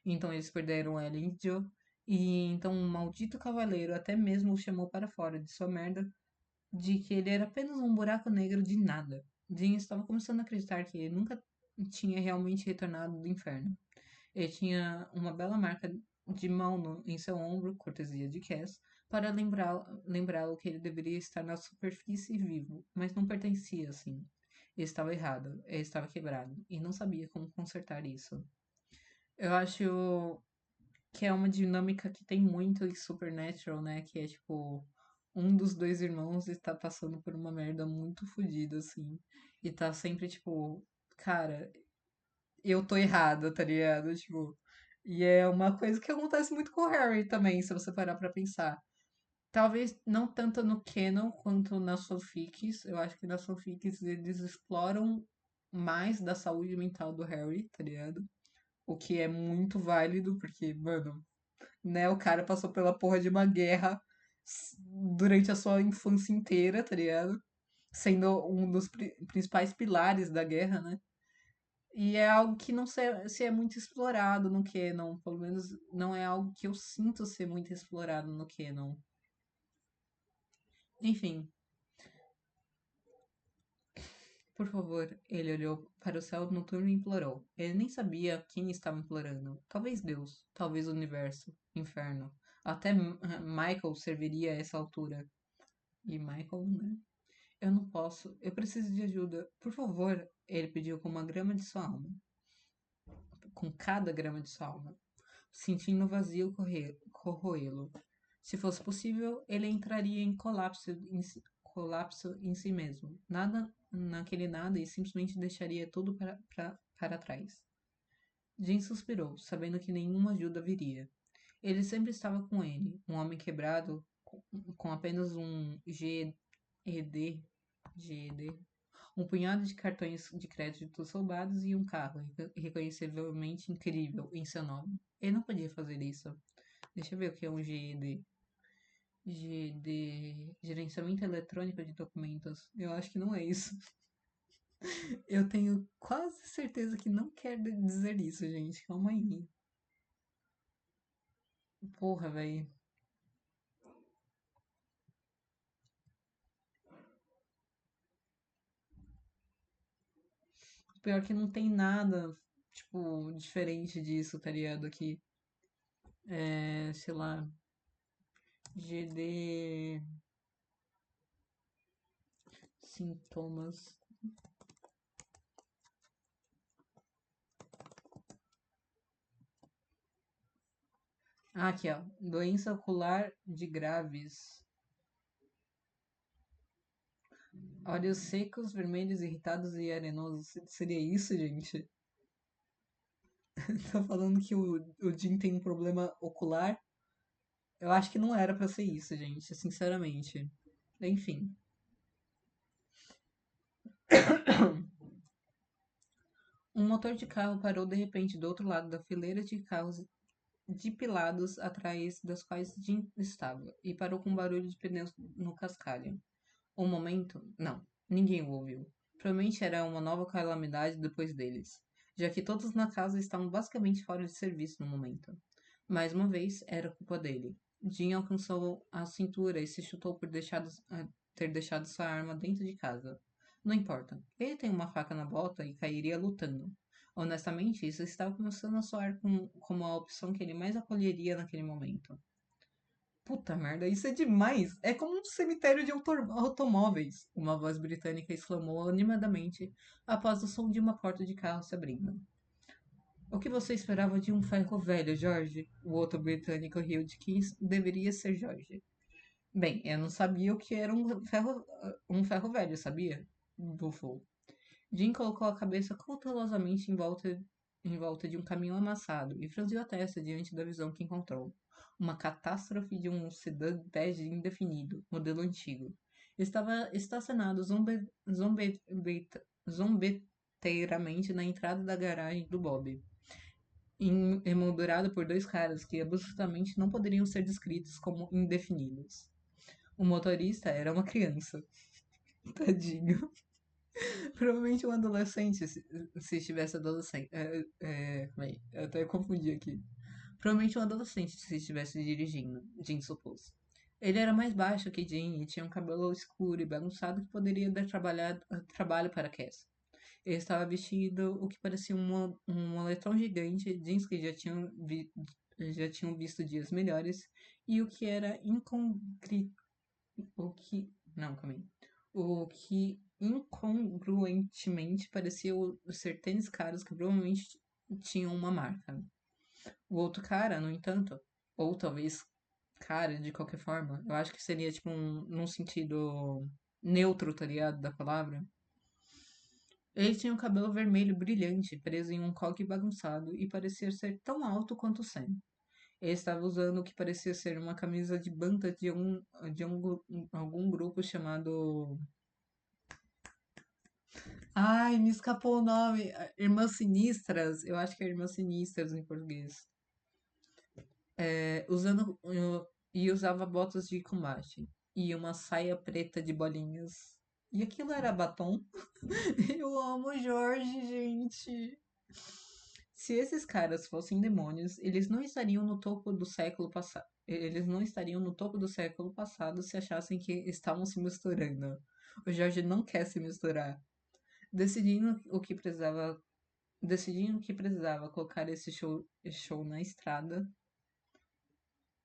Então eles perderam Ellen e Joe, e então um maldito cavaleiro até mesmo o chamou para fora de sua merda de que ele era apenas um buraco negro de nada. Jim estava começando a acreditar que ele nunca tinha realmente retornado do inferno. Ele tinha uma bela marca de mão em seu ombro, cortesia de Cass, para lembrá-lo que ele deveria estar na superfície vivo, mas não pertencia assim. Ele estava errado, ele estava quebrado, e não sabia como consertar isso. Eu acho que é uma dinâmica que tem muito em Supernatural, né? Que é tipo, um dos dois irmãos está passando por uma merda muito fodida, assim. E tá sempre tipo, cara, eu tô errada, tá ligado? Tipo, e é uma coisa que acontece muito com o Harry também, se você parar pra pensar. Talvez não tanto no canon quanto nas fanfics. Eu acho que nas fanfics eles exploram mais da saúde mental do Harry, tá ligado? O que é muito válido, porque, mano, né, o cara passou pela porra de uma guerra durante a sua infância inteira, tá ligado? Sendo um dos principais pilares da guerra, né? E é algo que não se é muito explorado no Canon. Pelo menos não é algo que eu sinto ser muito explorado no Canon. Enfim, por favor, ele olhou para o céu noturno e implorou. Ele nem sabia quem estava implorando. Talvez Deus, talvez o universo, inferno. Até Michael serviria a essa altura. E Michael, né? Eu não posso. Eu preciso de ajuda. Por favor, ele pediu com uma grama de sua alma. Com cada grama de sua alma. Sentindo o vazio corroê-lo. Se fosse possível, ele entraria em colapso em si mesmo. Nada naquele nada e simplesmente deixaria tudo para trás. Jim suspirou, sabendo que nenhuma ajuda viria. Ele sempre estava com ele, um homem quebrado, com apenas um GED, GED, um punhado de cartões de crédito roubados e um carro reconhecivelmente incrível em seu nome. Ele não podia fazer isso. Deixa eu ver o que é um GED. GED, gerenciamento eletrônico de documentos. Eu acho que não é isso. Eu tenho quase certeza que não quer dizer isso, gente. Calma aí. Porra, velho. Pior que não tem nada, tipo, diferente disso, tá ligado? Aqui. É, sei lá. GD. Sintomas. Ah, aqui, ó. Doença ocular de Graves. Olhos secos, vermelhos, irritados e arenosos. Seria isso, gente? Tá falando que o Jim tem um problema ocular? Eu acho que não era pra ser isso, gente, sinceramente. Enfim. Um motor de carro parou de repente do outro lado da fileira de carros depilados atrás das quais Jim estava, e parou com um barulho de pneus no cascalho. Um momento? Não, ninguém o ouviu. Provavelmente era uma nova calamidade depois deles, já que todos na casa estavam basicamente fora de serviço no momento. Mais uma vez, era culpa dele. Jim alcançou a cintura e se chutou por ter deixado sua arma dentro de casa. Não importa. Ele tem uma faca na bota e cairia lutando. Honestamente, isso estava começando a soar como a opção que ele mais acolheria naquele momento. Puta merda, isso é demais! É como um cemitério de automóveis! Uma voz britânica exclamou animadamente após o som de uma porta de carro se abrindo. O que você esperava de um ferro velho, Jorge? O outro britânico riu de quem deveria ser Jorge. Bem, eu não sabia o que era um ferro velho, sabia? Bufou. Jim colocou a cabeça cautelosamente em volta de um caminhão amassado e franziu a testa diante da visão que encontrou. Uma catástrofe de um sedã bege indefinido, modelo antigo. Estava estacionado zombeteiramente na entrada da garagem do Bob, emoldurado por dois caras que absolutamente não poderiam ser descritos como indefinidos. O motorista era uma criança. Tadinho. Provavelmente um adolescente, se estivesse adolescente. Calma aí, eu até confundi aqui. Provavelmente um adolescente se estivesse dirigindo, Jim supôs. Ele era mais baixo que Jim e tinha um cabelo escuro e bagunçado que poderia dar trabalho para Cass. Ele estava vestido o que parecia um moletom gigante, jeans que já tinham visto dias melhores, e o que era incongru... O que... Não, calma aí. O que incongruentemente parecia ser tênis caros que provavelmente tinham uma marca. O outro cara, no entanto, ou talvez cara de qualquer forma, eu acho que seria tipo num sentido neutro, tá ligado, da palavra. Ele tinha um cabelo vermelho brilhante, preso em um coque bagunçado, e parecia ser tão alto quanto Sam. Ele estava usando o que parecia ser uma camisa de banda de algum grupo chamado. Ai, me escapou o nome. Irmãs Sinistras. Eu acho que é Irmãs Sinistras em português. E usava botas de combate. E uma saia preta de bolinhas. E aquilo era batom? Eu amo Jorge, gente. Se esses caras fossem demônios, eles não estariam no topo do século passado. Eles não estariam no topo do século passado se achassem que estavam se misturando. O Jorge não quer se misturar. Decidindo o que precisava, decidindo que precisava colocar esse show na estrada.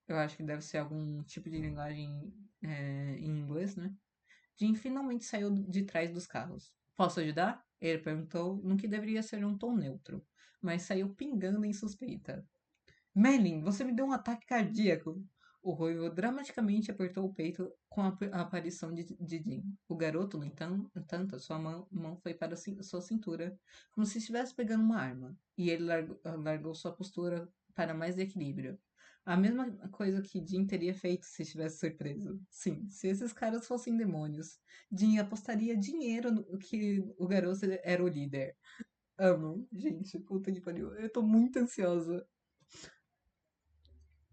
Eu acho que deve ser algum tipo de linguagem em inglês, né? Jim finalmente saiu de trás dos carros. Posso ajudar? Ele perguntou no que deveria ser um tom neutro, mas saiu pingando em suspeita. Merlin, você me deu um ataque cardíaco. O ruivo dramaticamente apertou o peito com a aparição de Jim. O garoto, no entanto, sua mão foi para sua cintura, como se estivesse pegando uma arma, e ele largou sua postura para mais equilíbrio. A mesma coisa que Jim teria feito se estivesse surpreso. Sim, se esses caras fossem demônios, Jim apostaria dinheiro no que o garoto era o líder. Amo. Gente, puta que pariu. Eu tô muito ansiosa.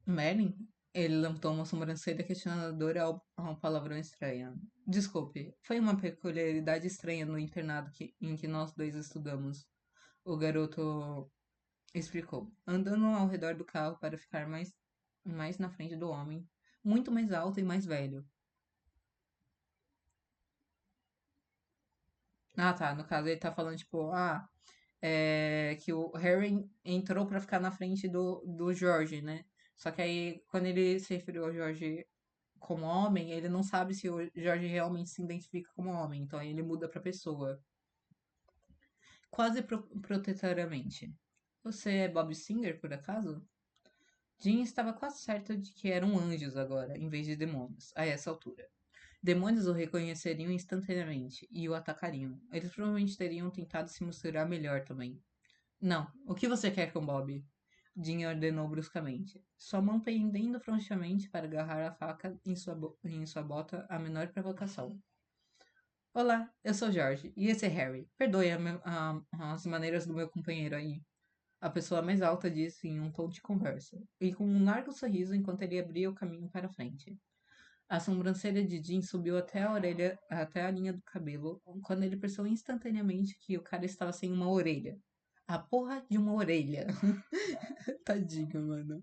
Merlin? Ele levantou uma sobrancelha questionadora ao palavrão estranho. Desculpe, foi uma peculiaridade estranha no internado em que nós dois estudamos. O garoto explicou, andando ao redor do carro para ficar mais na frente do homem, muito mais alto e mais velho. Ah, tá. No caso, ele tá falando, tipo, que o Harry entrou pra ficar na frente do George, né? Só que aí, quando ele se referiu ao George como homem, ele não sabe se o Jorge realmente se identifica como homem, então aí ele muda pra pessoa. Quase protetoramente. Você é Bob Singer, por acaso? Jean estava quase certa de que eram anjos agora, em vez de demônios, a essa altura. Demônios o reconheceriam instantaneamente e o atacariam. Eles provavelmente teriam tentado se misturar melhor também. Não, o que você quer com Bob? Jean ordenou bruscamente, sua mão pendendo frouxamente para agarrar a faca em sua bota a menor provocação. Olá, eu sou Jorge e esse é Harry. Perdoe as maneiras do meu companheiro aí. A pessoa mais alta disse em um tom de conversa, e com um largo sorriso enquanto ele abria o caminho para a frente. A sobrancelha de Jim subiu até a orelha, até a linha do cabelo, quando ele percebeu instantaneamente que o cara estava sem uma orelha. A porra de uma orelha. Tadinho, mano.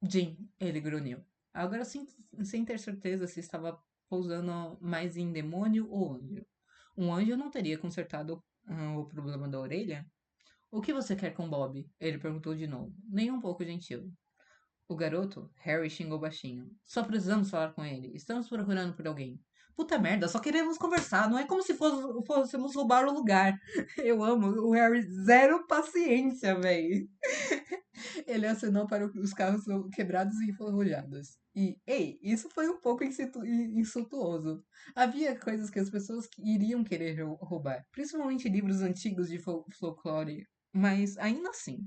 Jim, ele grunhiu. Agora sem ter certeza se estava pousando mais em demônio ou anjo. Um anjo não teria consertado o problema da orelha. O que você quer com Bob? Ele perguntou de novo, nem um pouco gentil. O garoto, Harry xingou baixinho. Só precisamos falar com ele. Estamos procurando por alguém. Puta merda, só queremos conversar. Não é como se fôssemos roubar o lugar. Eu amo o Harry, zero paciência, véi. Ele acenou para os carros quebrados e enferrujados. E, ei, isso foi um pouco insultuoso. Havia coisas que as pessoas iriam querer roubar, principalmente livros antigos de folclore. Mas ainda assim,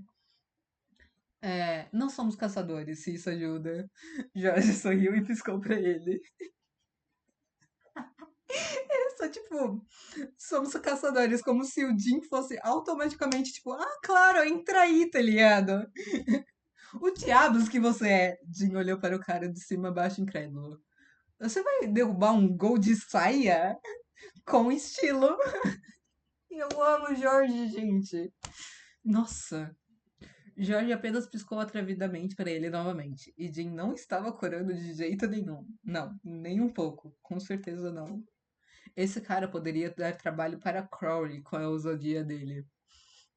não somos caçadores, se isso ajuda. Jorge sorriu e piscou pra ele. É só tipo, somos caçadores, como se o Jim fosse automaticamente tipo, ah, claro, entra aí, tá ligado? O diabos que você é? Jim olhou para o cara de cima a baixo incrédulo. Você vai derrubar um gol de saia? Com estilo. Eu amo Jorge, gente. Nossa. Jorge apenas piscou atrevidamente para ele novamente. E Jim não estava corando de jeito nenhum. Não, nem um pouco. Com certeza não. Esse cara poderia dar trabalho para Crowley com a ousadia dele.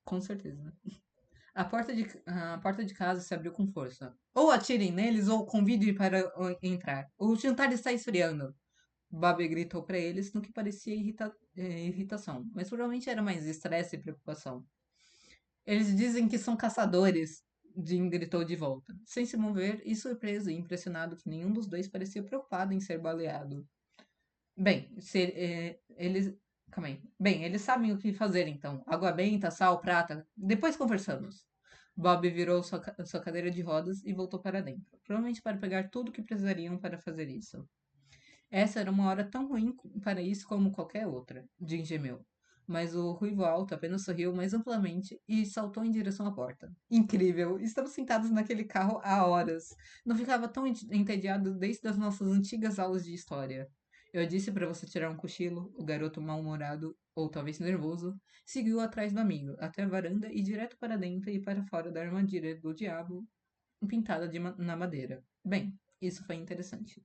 Com certeza. A porta de casa se abriu com força. Ou atirem neles ou convide para entrar. O jantar está esfriando. Bobby gritou para eles no que parecia irritação, mas provavelmente era mais estresse e preocupação. Eles dizem que são caçadores, Jim gritou de volta, sem se mover e surpreso e impressionado que nenhum dos dois parecia preocupado em ser baleado. Bem, eles. Calma aí. Bem, eles sabem o que fazer então. Água benta, sal, prata. Depois conversamos. Bob virou sua cadeira de rodas e voltou para dentro, provavelmente para pegar tudo o que precisariam para fazer isso. Essa era uma hora tão ruim para isso como qualquer outra, Jim gemeu. Mas o ruivo alto apenas sorriu mais amplamente e saltou em direção à porta. Incrível! Estamos sentados naquele carro há horas. Não ficava tão entediado desde as nossas antigas aulas de história. Eu disse para você tirar um cochilo. O garoto mal-humorado, ou talvez nervoso, seguiu atrás do amigo, até a varanda e direto para dentro e para fora da armadilha do diabo pintada na madeira. Bem, isso foi interessante.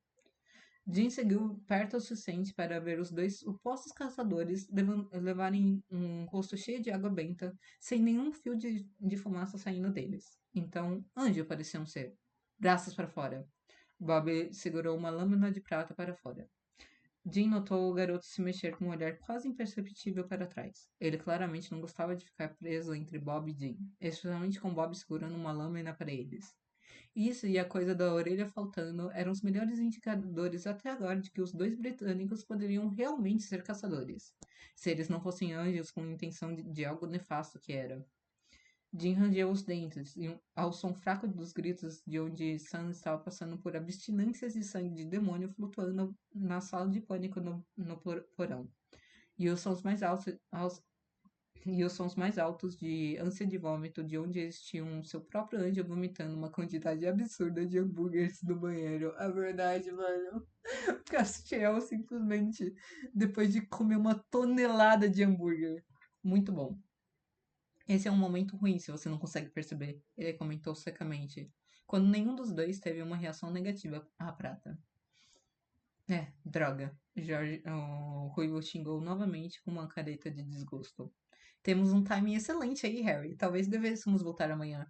Jim seguiu perto o suficiente para ver os dois supostos caçadores levarem um rosto cheio de água benta, sem nenhum fio de fumaça saindo deles. Então, anjo pareciam ser. Braços para fora. Bob segurou uma lâmina de prata para fora. Jim notou o garoto se mexer com um olhar quase imperceptível para trás. Ele claramente não gostava de ficar preso entre Bob e Jim, especialmente com Bob segurando uma lâmina para eles. Isso e a coisa da orelha faltando eram os melhores indicadores até agora de que os dois britânicos poderiam realmente ser caçadores, se eles não fossem anjos com intenção de algo nefasto que era. Jim rangeu os dentes, e ao som fraco dos gritos de onde Sam estava passando por abstinências de sangue de demônio flutuando na sala de pânico no porão. E os sons mais altos de ânsia de vômito, de onde eles tinham seu próprio anjo vomitando uma quantidade absurda de hambúrgueres do banheiro. A verdade, mano. Castiel simplesmente, depois de comer uma tonelada de hambúrguer. Muito bom. Esse é um momento ruim se você não consegue perceber, ele comentou secamente, quando nenhum dos dois teve uma reação negativa à prata. Droga. O Ruivo xingou novamente com uma careta de desgosto. Temos um timing excelente aí, Harry. Talvez devêssemos voltar amanhã.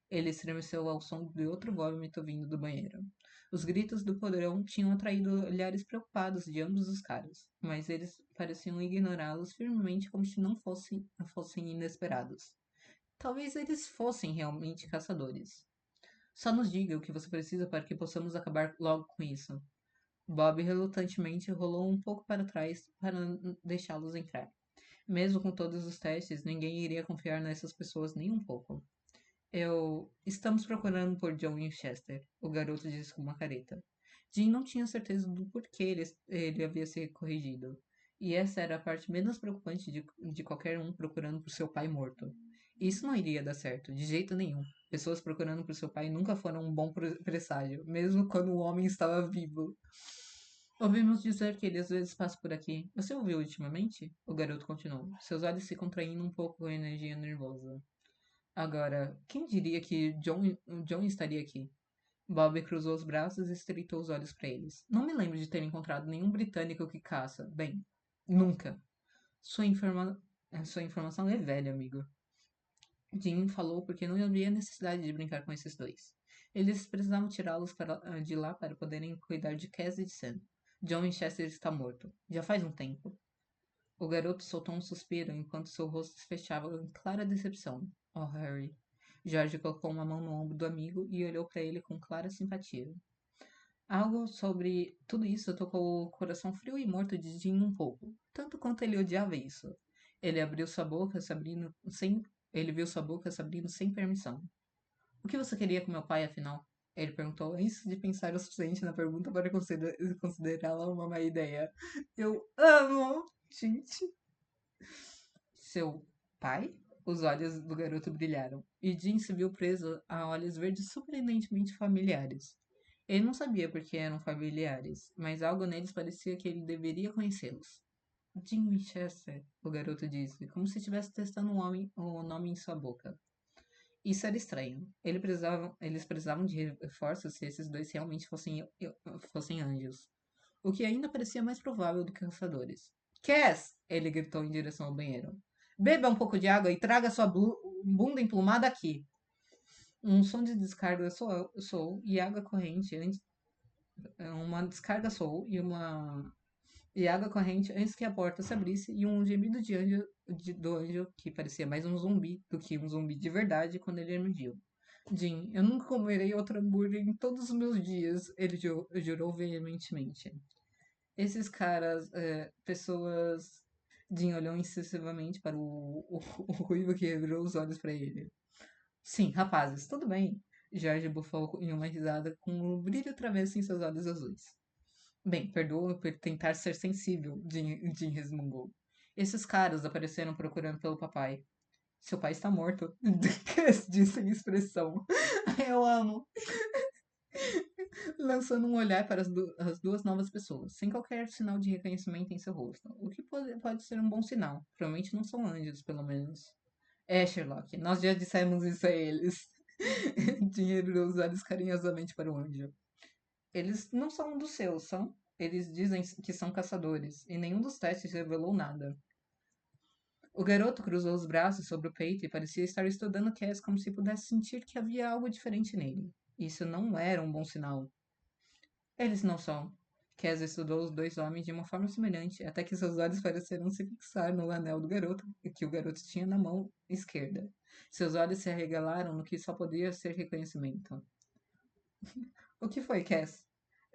Ele estremeceu ao som de outro vômito vindo do banheiro. Os gritos do porão tinham atraído olhares preocupados de ambos os caras, mas eles pareciam ignorá-los firmemente como se não fossem inesperados. Talvez eles fossem realmente caçadores. Só nos diga o que você precisa para que possamos acabar logo com isso. Bob relutantemente rolou um pouco para trás para deixá-los entrar. Mesmo com todos os testes, ninguém iria confiar nessas pessoas nem um pouco. Estamos procurando por John Winchester, o garoto disse com uma careta. Jim não tinha certeza do porquê ele havia se corrigido. E essa era a parte menos preocupante de qualquer um procurando por seu pai morto. Isso não iria dar certo, de jeito nenhum. Pessoas procurando por seu pai nunca foram um bom presságio, mesmo quando o homem estava vivo. Ouvimos dizer que ele às vezes passa por aqui. Você ouviu ultimamente? O garoto continuou, seus olhos se contraindo um pouco com a energia nervosa. Agora, quem diria que John estaria aqui? Bob cruzou os braços e estreitou os olhos para eles. Não me lembro de ter encontrado nenhum britânico que caça. Bem, nunca. Sua A sua informação é velha, amigo. Jim falou porque não havia necessidade de brincar com esses dois. Eles precisavam de lá para poderem cuidar de Cass e de Sam. John Winchester está morto. Já faz um tempo. O garoto soltou um suspiro enquanto seu rosto se fechava em clara decepção. Oh, Harry. George colocou uma mão no ombro do amigo e olhou para ele com clara simpatia. Algo sobre tudo isso tocou o coração frio e morto de Jim um pouco, tanto quanto ele odiava isso. Ele abriu sua boca, ele viu sua boca se abrindo sem permissão. O que você queria com meu pai, afinal? Ele perguntou antes de pensar o suficiente na pergunta para considerá-la uma má ideia. Eu amo! Gente. Seu pai? Os olhos do garoto brilharam, e Jim se viu preso a olhos verdes surpreendentemente familiares. Ele não sabia por que eram familiares, mas algo neles parecia que ele deveria conhecê-los. Jim Winchester, o garoto disse, como se estivesse testando o nome em sua boca. Isso era estranho. Eles precisavam de reforços se esses dois realmente fossem anjos. O que ainda parecia mais provável do que caçadores. Cass! Ele gritou em direção ao banheiro. Beba um pouco de água e traga sua bunda emplumada aqui. Um som de descarga soou e água corrente uma descarga soou e água corrente antes que a porta se abrisse e um gemido do anjo que parecia mais um zumbi do que um zumbi de verdade quando ele emergiu. Jim, eu nunca comerei outro hambúrguer em todos os meus dias, ele jurou veementemente. Esses caras, pessoas. Jim olhou incisivamente para o ruivo que revirou os olhos para ele. Sim, rapazes, tudo bem. Jorge bufou em uma risada com um brilho travesso em seus olhos azuis. Bem, perdoa por tentar ser sensível, Jim resmungou. Esses caras apareceram procurando pelo papai. Seu pai está morto, disse em expressão. Eu amo. Lançando um olhar para as duas novas pessoas, sem qualquer sinal de reconhecimento em seu rosto. O que pode ser um bom sinal. Provavelmente não são anjos, pelo menos. É, Sherlock, nós já dissemos isso a eles. Dinheiro virou os olhos carinhosamente para o anjo. Eles não são um dos seus, são? Eles dizem que são caçadores, e nenhum dos testes revelou nada. O garoto cruzou os braços sobre o peito e parecia estar estudando Cass como se pudesse sentir que havia algo diferente nele. Isso não era um bom sinal. Eles não são. Cass estudou os dois homens de uma forma semelhante, até que seus olhos pareceram se fixar no anel do garoto, que o garoto tinha na mão esquerda. Seus olhos se arregalaram no que só podia ser reconhecimento. O que foi, Cass?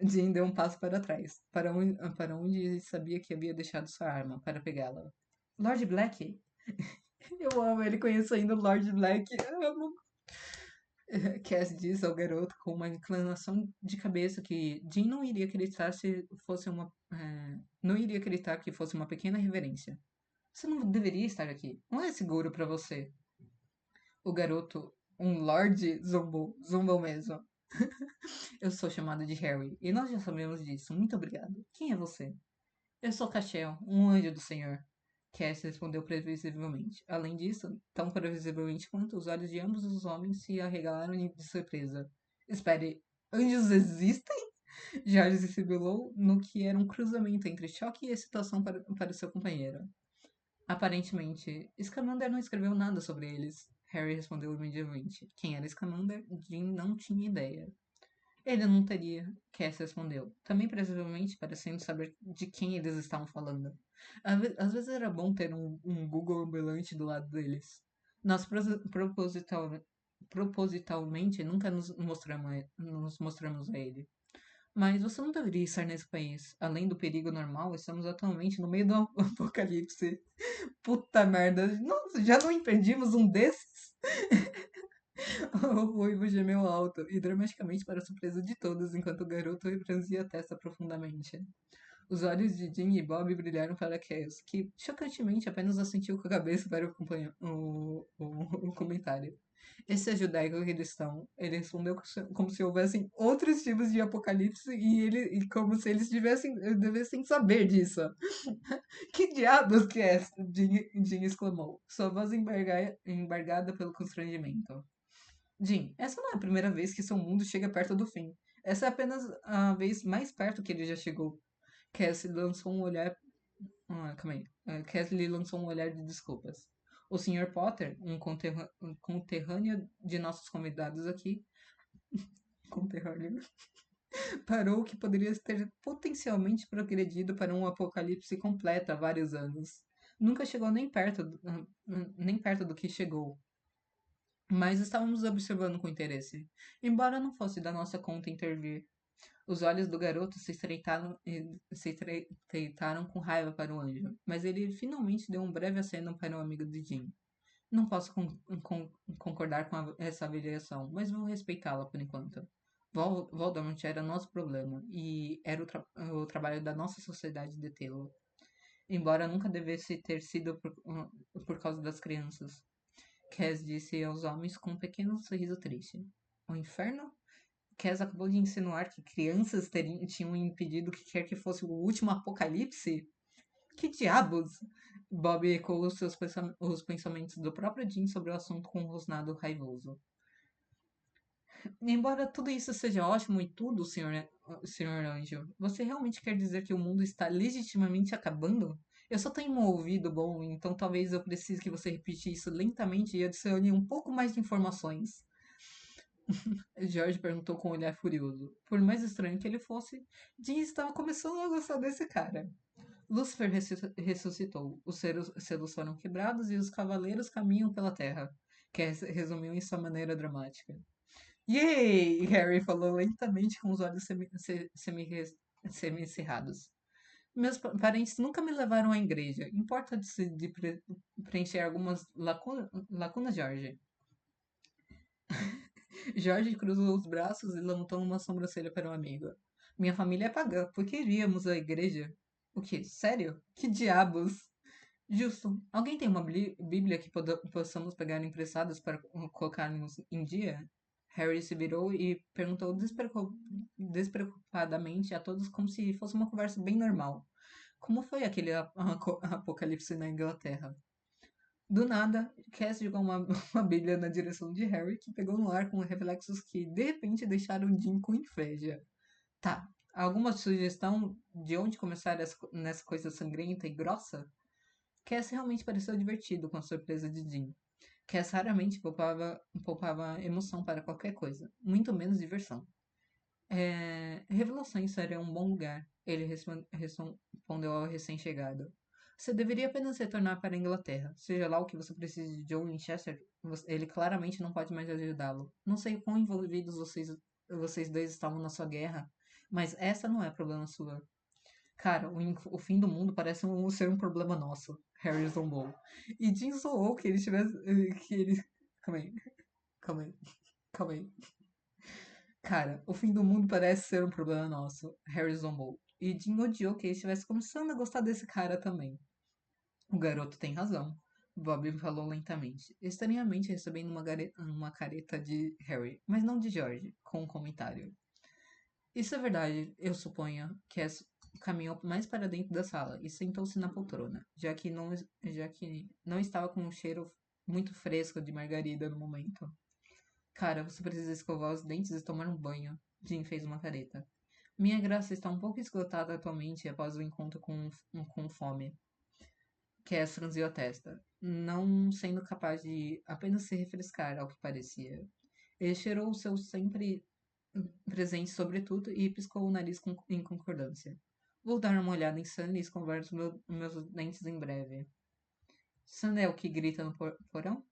Jean deu um passo para trás, para onde sabia que havia deixado sua arma, para pegá-la. Lord Black? Eu amo ele conhecendo Lord Black. Eu amo. Cass disse ao garoto com uma inclinação de cabeça que Jean não iria acreditar se fosse não iria acreditar que fosse uma pequena reverência. Você não deveria estar aqui. Não é seguro para você. O garoto, um Lord, zumbou mesmo. Eu sou chamado de Harry, e nós já sabemos disso. Muito obrigado. Quem é você? Eu sou Cachel, um anjo do Senhor. Cass respondeu previsivelmente. Além disso, tão previsivelmente quanto os olhos de ambos os homens se arregalaram de surpresa. Espere, anjos existem? George se sibilou no que era um cruzamento entre choque e excitação para seu companheiro. Aparentemente, Scamander não escreveu nada sobre eles. Harry respondeu imediatamente. Quem era Scamander? Jim não tinha ideia. Ele não teria, Cass respondeu, também presumivelmente parecendo saber de quem eles estavam falando. Às vezes era bom ter um Google ambulante do lado deles. Nós propositalmente nunca nos mostramos a ele. Mas você não deveria estar nesse país. Além do perigo normal, estamos atualmente no meio do apocalipse. Puta merda. Nossa, já não impedimos um desses? O ruivo gemeu alto e dramaticamente para a surpresa de todos, enquanto o garoto franzia a testa profundamente. Os olhos de Jim e Bob brilharam para Cass, que chocantemente apenas assentiu com a cabeça para o comentário. Esse é judaico-cristão. Ele respondeu como se houvessem outros tipos de apocalipse e como se eles devessem saber disso. Que diabos que é? Jim exclamou, sua voz embargada pelo constrangimento. Jim, essa não é a primeira vez que seu mundo chega perto do fim. Essa é apenas a vez mais perto que ele já chegou. Cassie lançou Calma aí. Cassidy lançou um olhar de desculpas. O Sr. Potter, um conterrâneo de nossos convidados aqui, conterrâneo, parou o que poderia ter potencialmente progredido para um apocalipse completo há vários anos. Nunca chegou nem perto do que chegou, mas estávamos observando com interesse, embora não fosse da nossa conta intervir. Os olhos do garoto se estreitaram com raiva para o anjo, mas ele finalmente deu um breve aceno para o amigo de Jim. Não posso concordar com essa avaliação, mas vou respeitá-la por enquanto. Voldemort era nosso problema e era o trabalho da nossa sociedade detê-lo, embora nunca devesse ter sido por causa das crianças. Cass disse aos homens com um pequeno sorriso triste. O inferno? Cass acabou de insinuar que crianças tinham impedido o que quer que fosse o último apocalipse? Que diabos? Bob ecoou os pensamentos do próprio Jim sobre o assunto com um rosnado raivoso. Embora tudo isso seja ótimo e tudo, senhor Anjo, você realmente quer dizer que o mundo está legitimamente acabando? Eu só tenho um ouvido bom, então talvez eu precise que você repita isso lentamente e adicione um pouco mais de informações. George perguntou com um olhar furioso. Por mais estranho que ele fosse, Jim estava começando a gostar desse cara. Lúcifer ressuscitou, os selos foram quebrados e os cavaleiros caminham pela terra, que resumiu em sua maneira dramática. Yay! Harry falou lentamente com os olhos semicerrados. Meus parentes nunca me levaram à igreja. Importa-se de preencher algumas lacunas, Jorge. Jorge cruzou os braços e levantou uma sobrancelha para um amigo. Minha família é pagã. Por que iríamos à igreja? O quê? Sério? Que diabos? Justo. Alguém tem uma Bíblia que possamos pegar emprestadas para colocarmos em dia? Harry se virou e perguntou despreocupadamente a todos como se fosse uma conversa bem normal. Como foi aquele apocalipse na Inglaterra? Do nada, Cass jogou uma Bíblia na direção de Harry, que pegou no ar com reflexos que de repente deixaram Jim com inveja. Tá, alguma sugestão de onde começar nessa coisa sangrenta e grossa? Cass realmente pareceu divertido com a surpresa de Jim. Cass raramente poupava emoção para qualquer coisa, muito menos diversão. Revelações seria um bom lugar, ele respondeu ao recém-chegado. Você deveria apenas retornar para a Inglaterra. Seja lá o que você precise de Joe Winchester, ele claramente não pode mais ajudá-lo. Não sei o quão envolvidos vocês dois estavam na sua guerra, mas essa não é problema sua. Cara, o fim do mundo parece ser um problema nosso. Harry zombou. E Jim zoou que ele tivesse. Que ele. Calma aí, calma aí, calma aí. Cara, o fim do mundo parece ser um problema nosso. Harry zombou. E Jim odiou que ele estivesse começando a gostar desse cara também. O garoto tem razão. Bob falou lentamente, estranhamente recebendo uma careta de Harry, mas não de George, com um comentário. Isso é verdade, eu suponho, que caminhou mais para dentro da sala e sentou-se na poltrona, já que não estava com um cheiro muito fresco de margarida no momento. Cara, você precisa escovar os dentes e tomar um banho. Jim fez uma careta. Minha graça está um pouco esgotada atualmente após o encontro com fome. Cass franziu a testa, não sendo capaz de apenas se refrescar ao que parecia. Ele cheirou o seu sempre presente sobretudo e piscou o nariz em concordância. Vou dar uma olhada em Sunny e escovar meus dentes em breve. Sunny é o que grita no porão?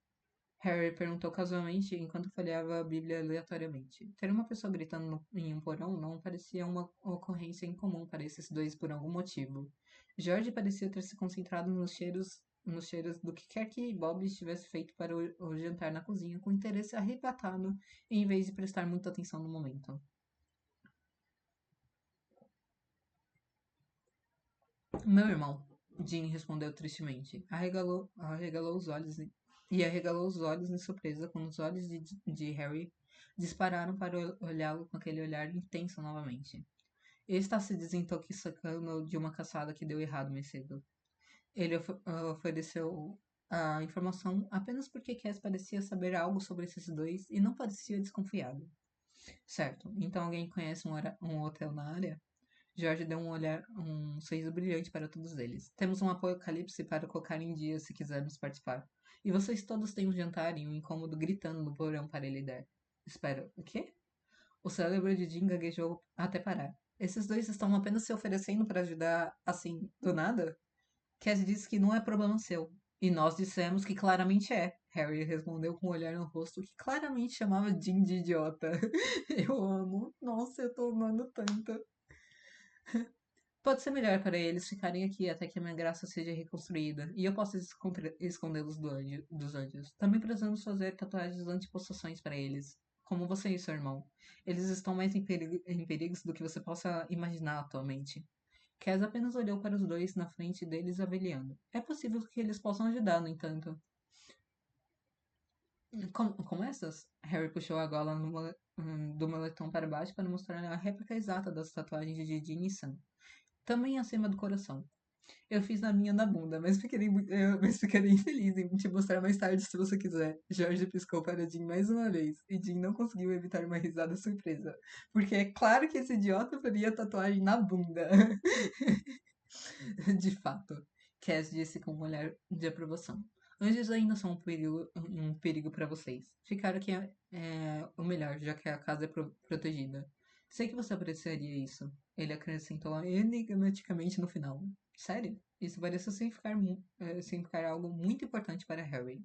Harry perguntou casualmente enquanto folheava a Bíblia aleatoriamente. Ter uma pessoa gritando em um porão não parecia uma ocorrência incomum para esses dois por algum motivo. George parecia ter se concentrado nos cheiros do que quer que Bob tivesse feito para o jantar na cozinha, com interesse arrebatado, em vez de prestar muita atenção no momento. Meu irmão, Jean respondeu tristemente. Arregalou os olhos e arregalou os olhos em surpresa quando os olhos de Harry dispararam para olhá-lo com aquele olhar intenso novamente. Ele está se desintoxicando de uma caçada que deu errado mais cedo. Ele ofereceu a informação apenas porque Cass parecia saber algo sobre esses dois e não parecia desconfiado. Certo, então alguém conhece um hotel na área? George deu um sorriso brilhante para todos eles. Temos um apocalipse para colocar em dia se quisermos participar. E vocês todos têm um jantar e um incômodo gritando no porão para ele dar. Espera, o quê? O cérebro de Jim gaguejou até parar. Esses dois estão apenas se oferecendo para ajudar, assim, do nada? Cass disse que não é problema seu. E nós dissemos que claramente é. Harry respondeu com um olhar no rosto que claramente chamava Jim de idiota. Eu amo. Nossa, eu tô amando tanto. Pode ser melhor para eles ficarem aqui até que a minha graça seja reconstruída, e eu possa escondê-los dos anjos. Também precisamos fazer tatuagens anti-possessões para eles, como você e seu irmão. Eles estão mais em perigos do que você possa imaginar atualmente. Cass apenas olhou para os dois na frente deles aveliando. É possível que eles possam ajudar, no entanto. Como essas? Harry puxou a gola do moletom para baixo para mostrar a réplica exata das tatuagens de Ginny e Sam. Também acima do coração. Eu fiz na minha na bunda, mas ficarei feliz em te mostrar mais tarde se você quiser. Jorge piscou para Jim mais uma vez, e Jim não conseguiu evitar uma risada surpresa. Porque é claro que esse idiota faria tatuagem na bunda. De fato, Cass disse com um olhar de aprovação. Anjos ainda são um perigo para vocês. Ficar aqui é o melhor, já que a casa é protegida. Sei que você apreciaria isso. Ele acrescentou enigmaticamente no final. Sério? Isso parece significar algo muito importante para Harry.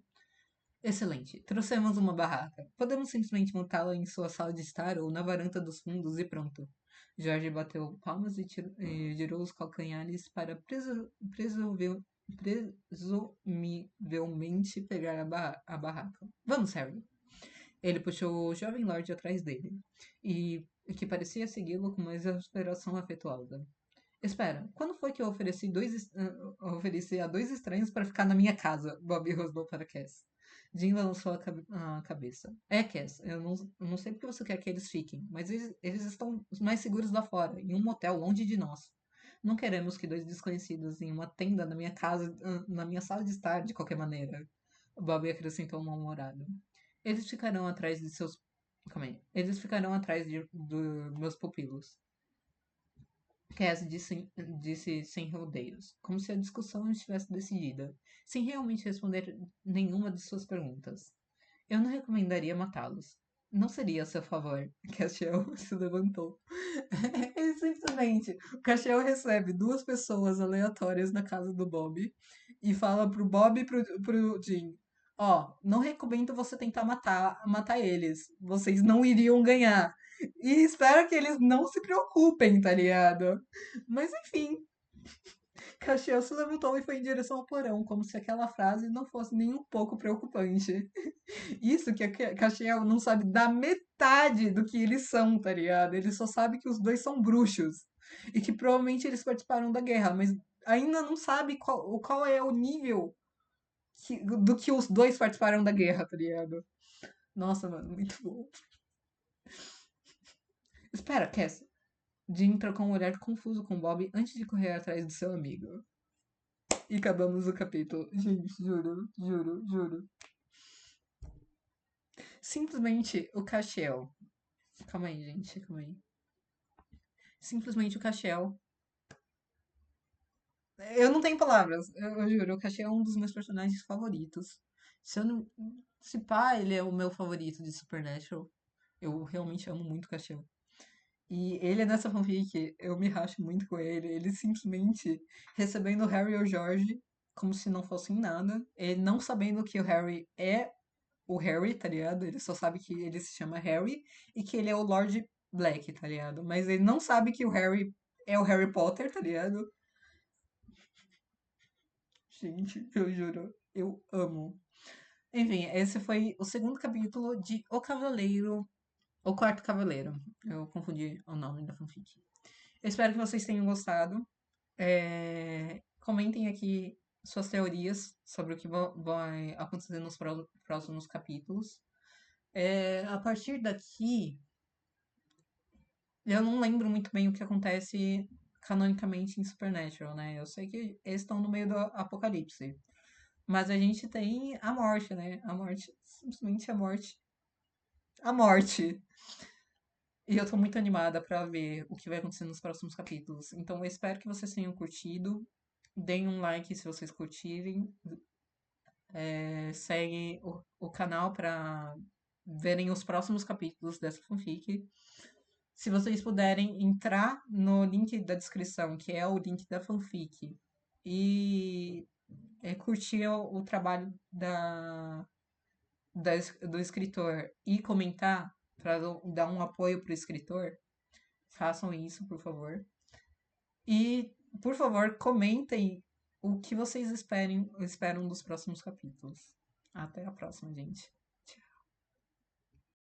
Excelente. Trouxemos uma barraca. Podemos simplesmente montá-la em sua sala de estar ou na varanda dos fundos e pronto. Jorge bateu palmas e girou os calcanhares para presumivelmente pegar a barraca. Vamos, Harry. Ele puxou o jovem Lorde atrás dele, e que parecia segui-lo com uma exasperação afetuosa. Espera, quando foi que eu ofereci a dois estranhos para ficar na minha casa? Bob rosnou para Cass. Jim balançou a cabeça. É, Cass, eu não sei porque você quer que eles fiquem, mas eles estão mais seguros lá fora, em um motel longe de nós. Não queremos que dois desconhecidos em uma tenda na minha casa, na minha sala de estar, de qualquer maneira. Bob acrescentou mal-humorado. Eles ficarão atrás de seus. Calma aí. Eles ficarão atrás dos meus pupilos. Cass disse sem rodeios, como se a discussão estivesse decidida, sem realmente responder nenhuma de suas perguntas. Eu não recomendaria matá-los. Não seria a seu favor. Castiel se levantou. Ele simplesmente. O Castiel recebe duas pessoas aleatórias na casa do Bob e fala pro Bob e pro Jim: Ó, não recomendo você tentar matar eles. Vocês não iriam ganhar. E espero que eles não se preocupem, tá ligado? Mas enfim, Castiel se levantou e foi em direção ao porão, como se aquela frase não fosse nem um pouco preocupante. Isso que a Castiel não sabe da metade do que eles são, tá ligado? Ele só sabe que os dois são bruxos. E que provavelmente eles participaram da guerra, mas ainda não sabe qual é o nível do que os dois participaram da guerra, tá ligado? Nossa, mano, muito bom. Espera, Cass. Jim trocou um olhar confuso com Bob antes de correr atrás do seu amigo. E acabamos o capítulo. Gente, juro, juro, juro. Simplesmente o Castiel. Calma aí, gente, calma aí. Simplesmente o Castiel. Eu não tenho palavras, eu juro. O Castiel é um dos meus personagens favoritos. Se eu não. Se pá, ele é o meu favorito de Supernatural. Eu realmente amo muito o Castiel. E ele é nessa fanfic, eu me racho muito com ele. Ele simplesmente recebendo o Harry ou George como se não fossem nada. Ele não sabendo que o Harry é o Harry, tá ligado? Ele só sabe que ele se chama Harry e que ele é o Lord Black, tá ligado? Mas ele não sabe que o Harry é o Harry Potter, tá ligado? Gente, eu juro, eu amo. Enfim, esse foi o segundo capítulo de O Cavaleiro, O Quarto Cavaleiro. Eu confundi o nome da fanfic. Eu espero que vocês tenham gostado. Comentem aqui suas teorias sobre o que vai acontecer nos próximos capítulos. A partir daqui, eu não lembro muito bem o que acontece canonicamente em Supernatural, né? Eu sei que eles estão no meio do apocalipse. Mas a gente tem a morte, né? A morte, simplesmente a morte. A morte. E eu tô muito animada pra ver o que vai acontecer nos próximos capítulos. Então eu espero que vocês tenham curtido. Deem um like se vocês curtirem. Segue o canal pra verem os próximos capítulos dessa fanfic. Se vocês puderem entrar no link da descrição, que é o link da fanfic, e curtir o trabalho do escritor e comentar para dar um apoio pro escritor, façam isso, por favor. E, por favor, comentem o que vocês esperam dos próximos capítulos. Até a próxima, gente.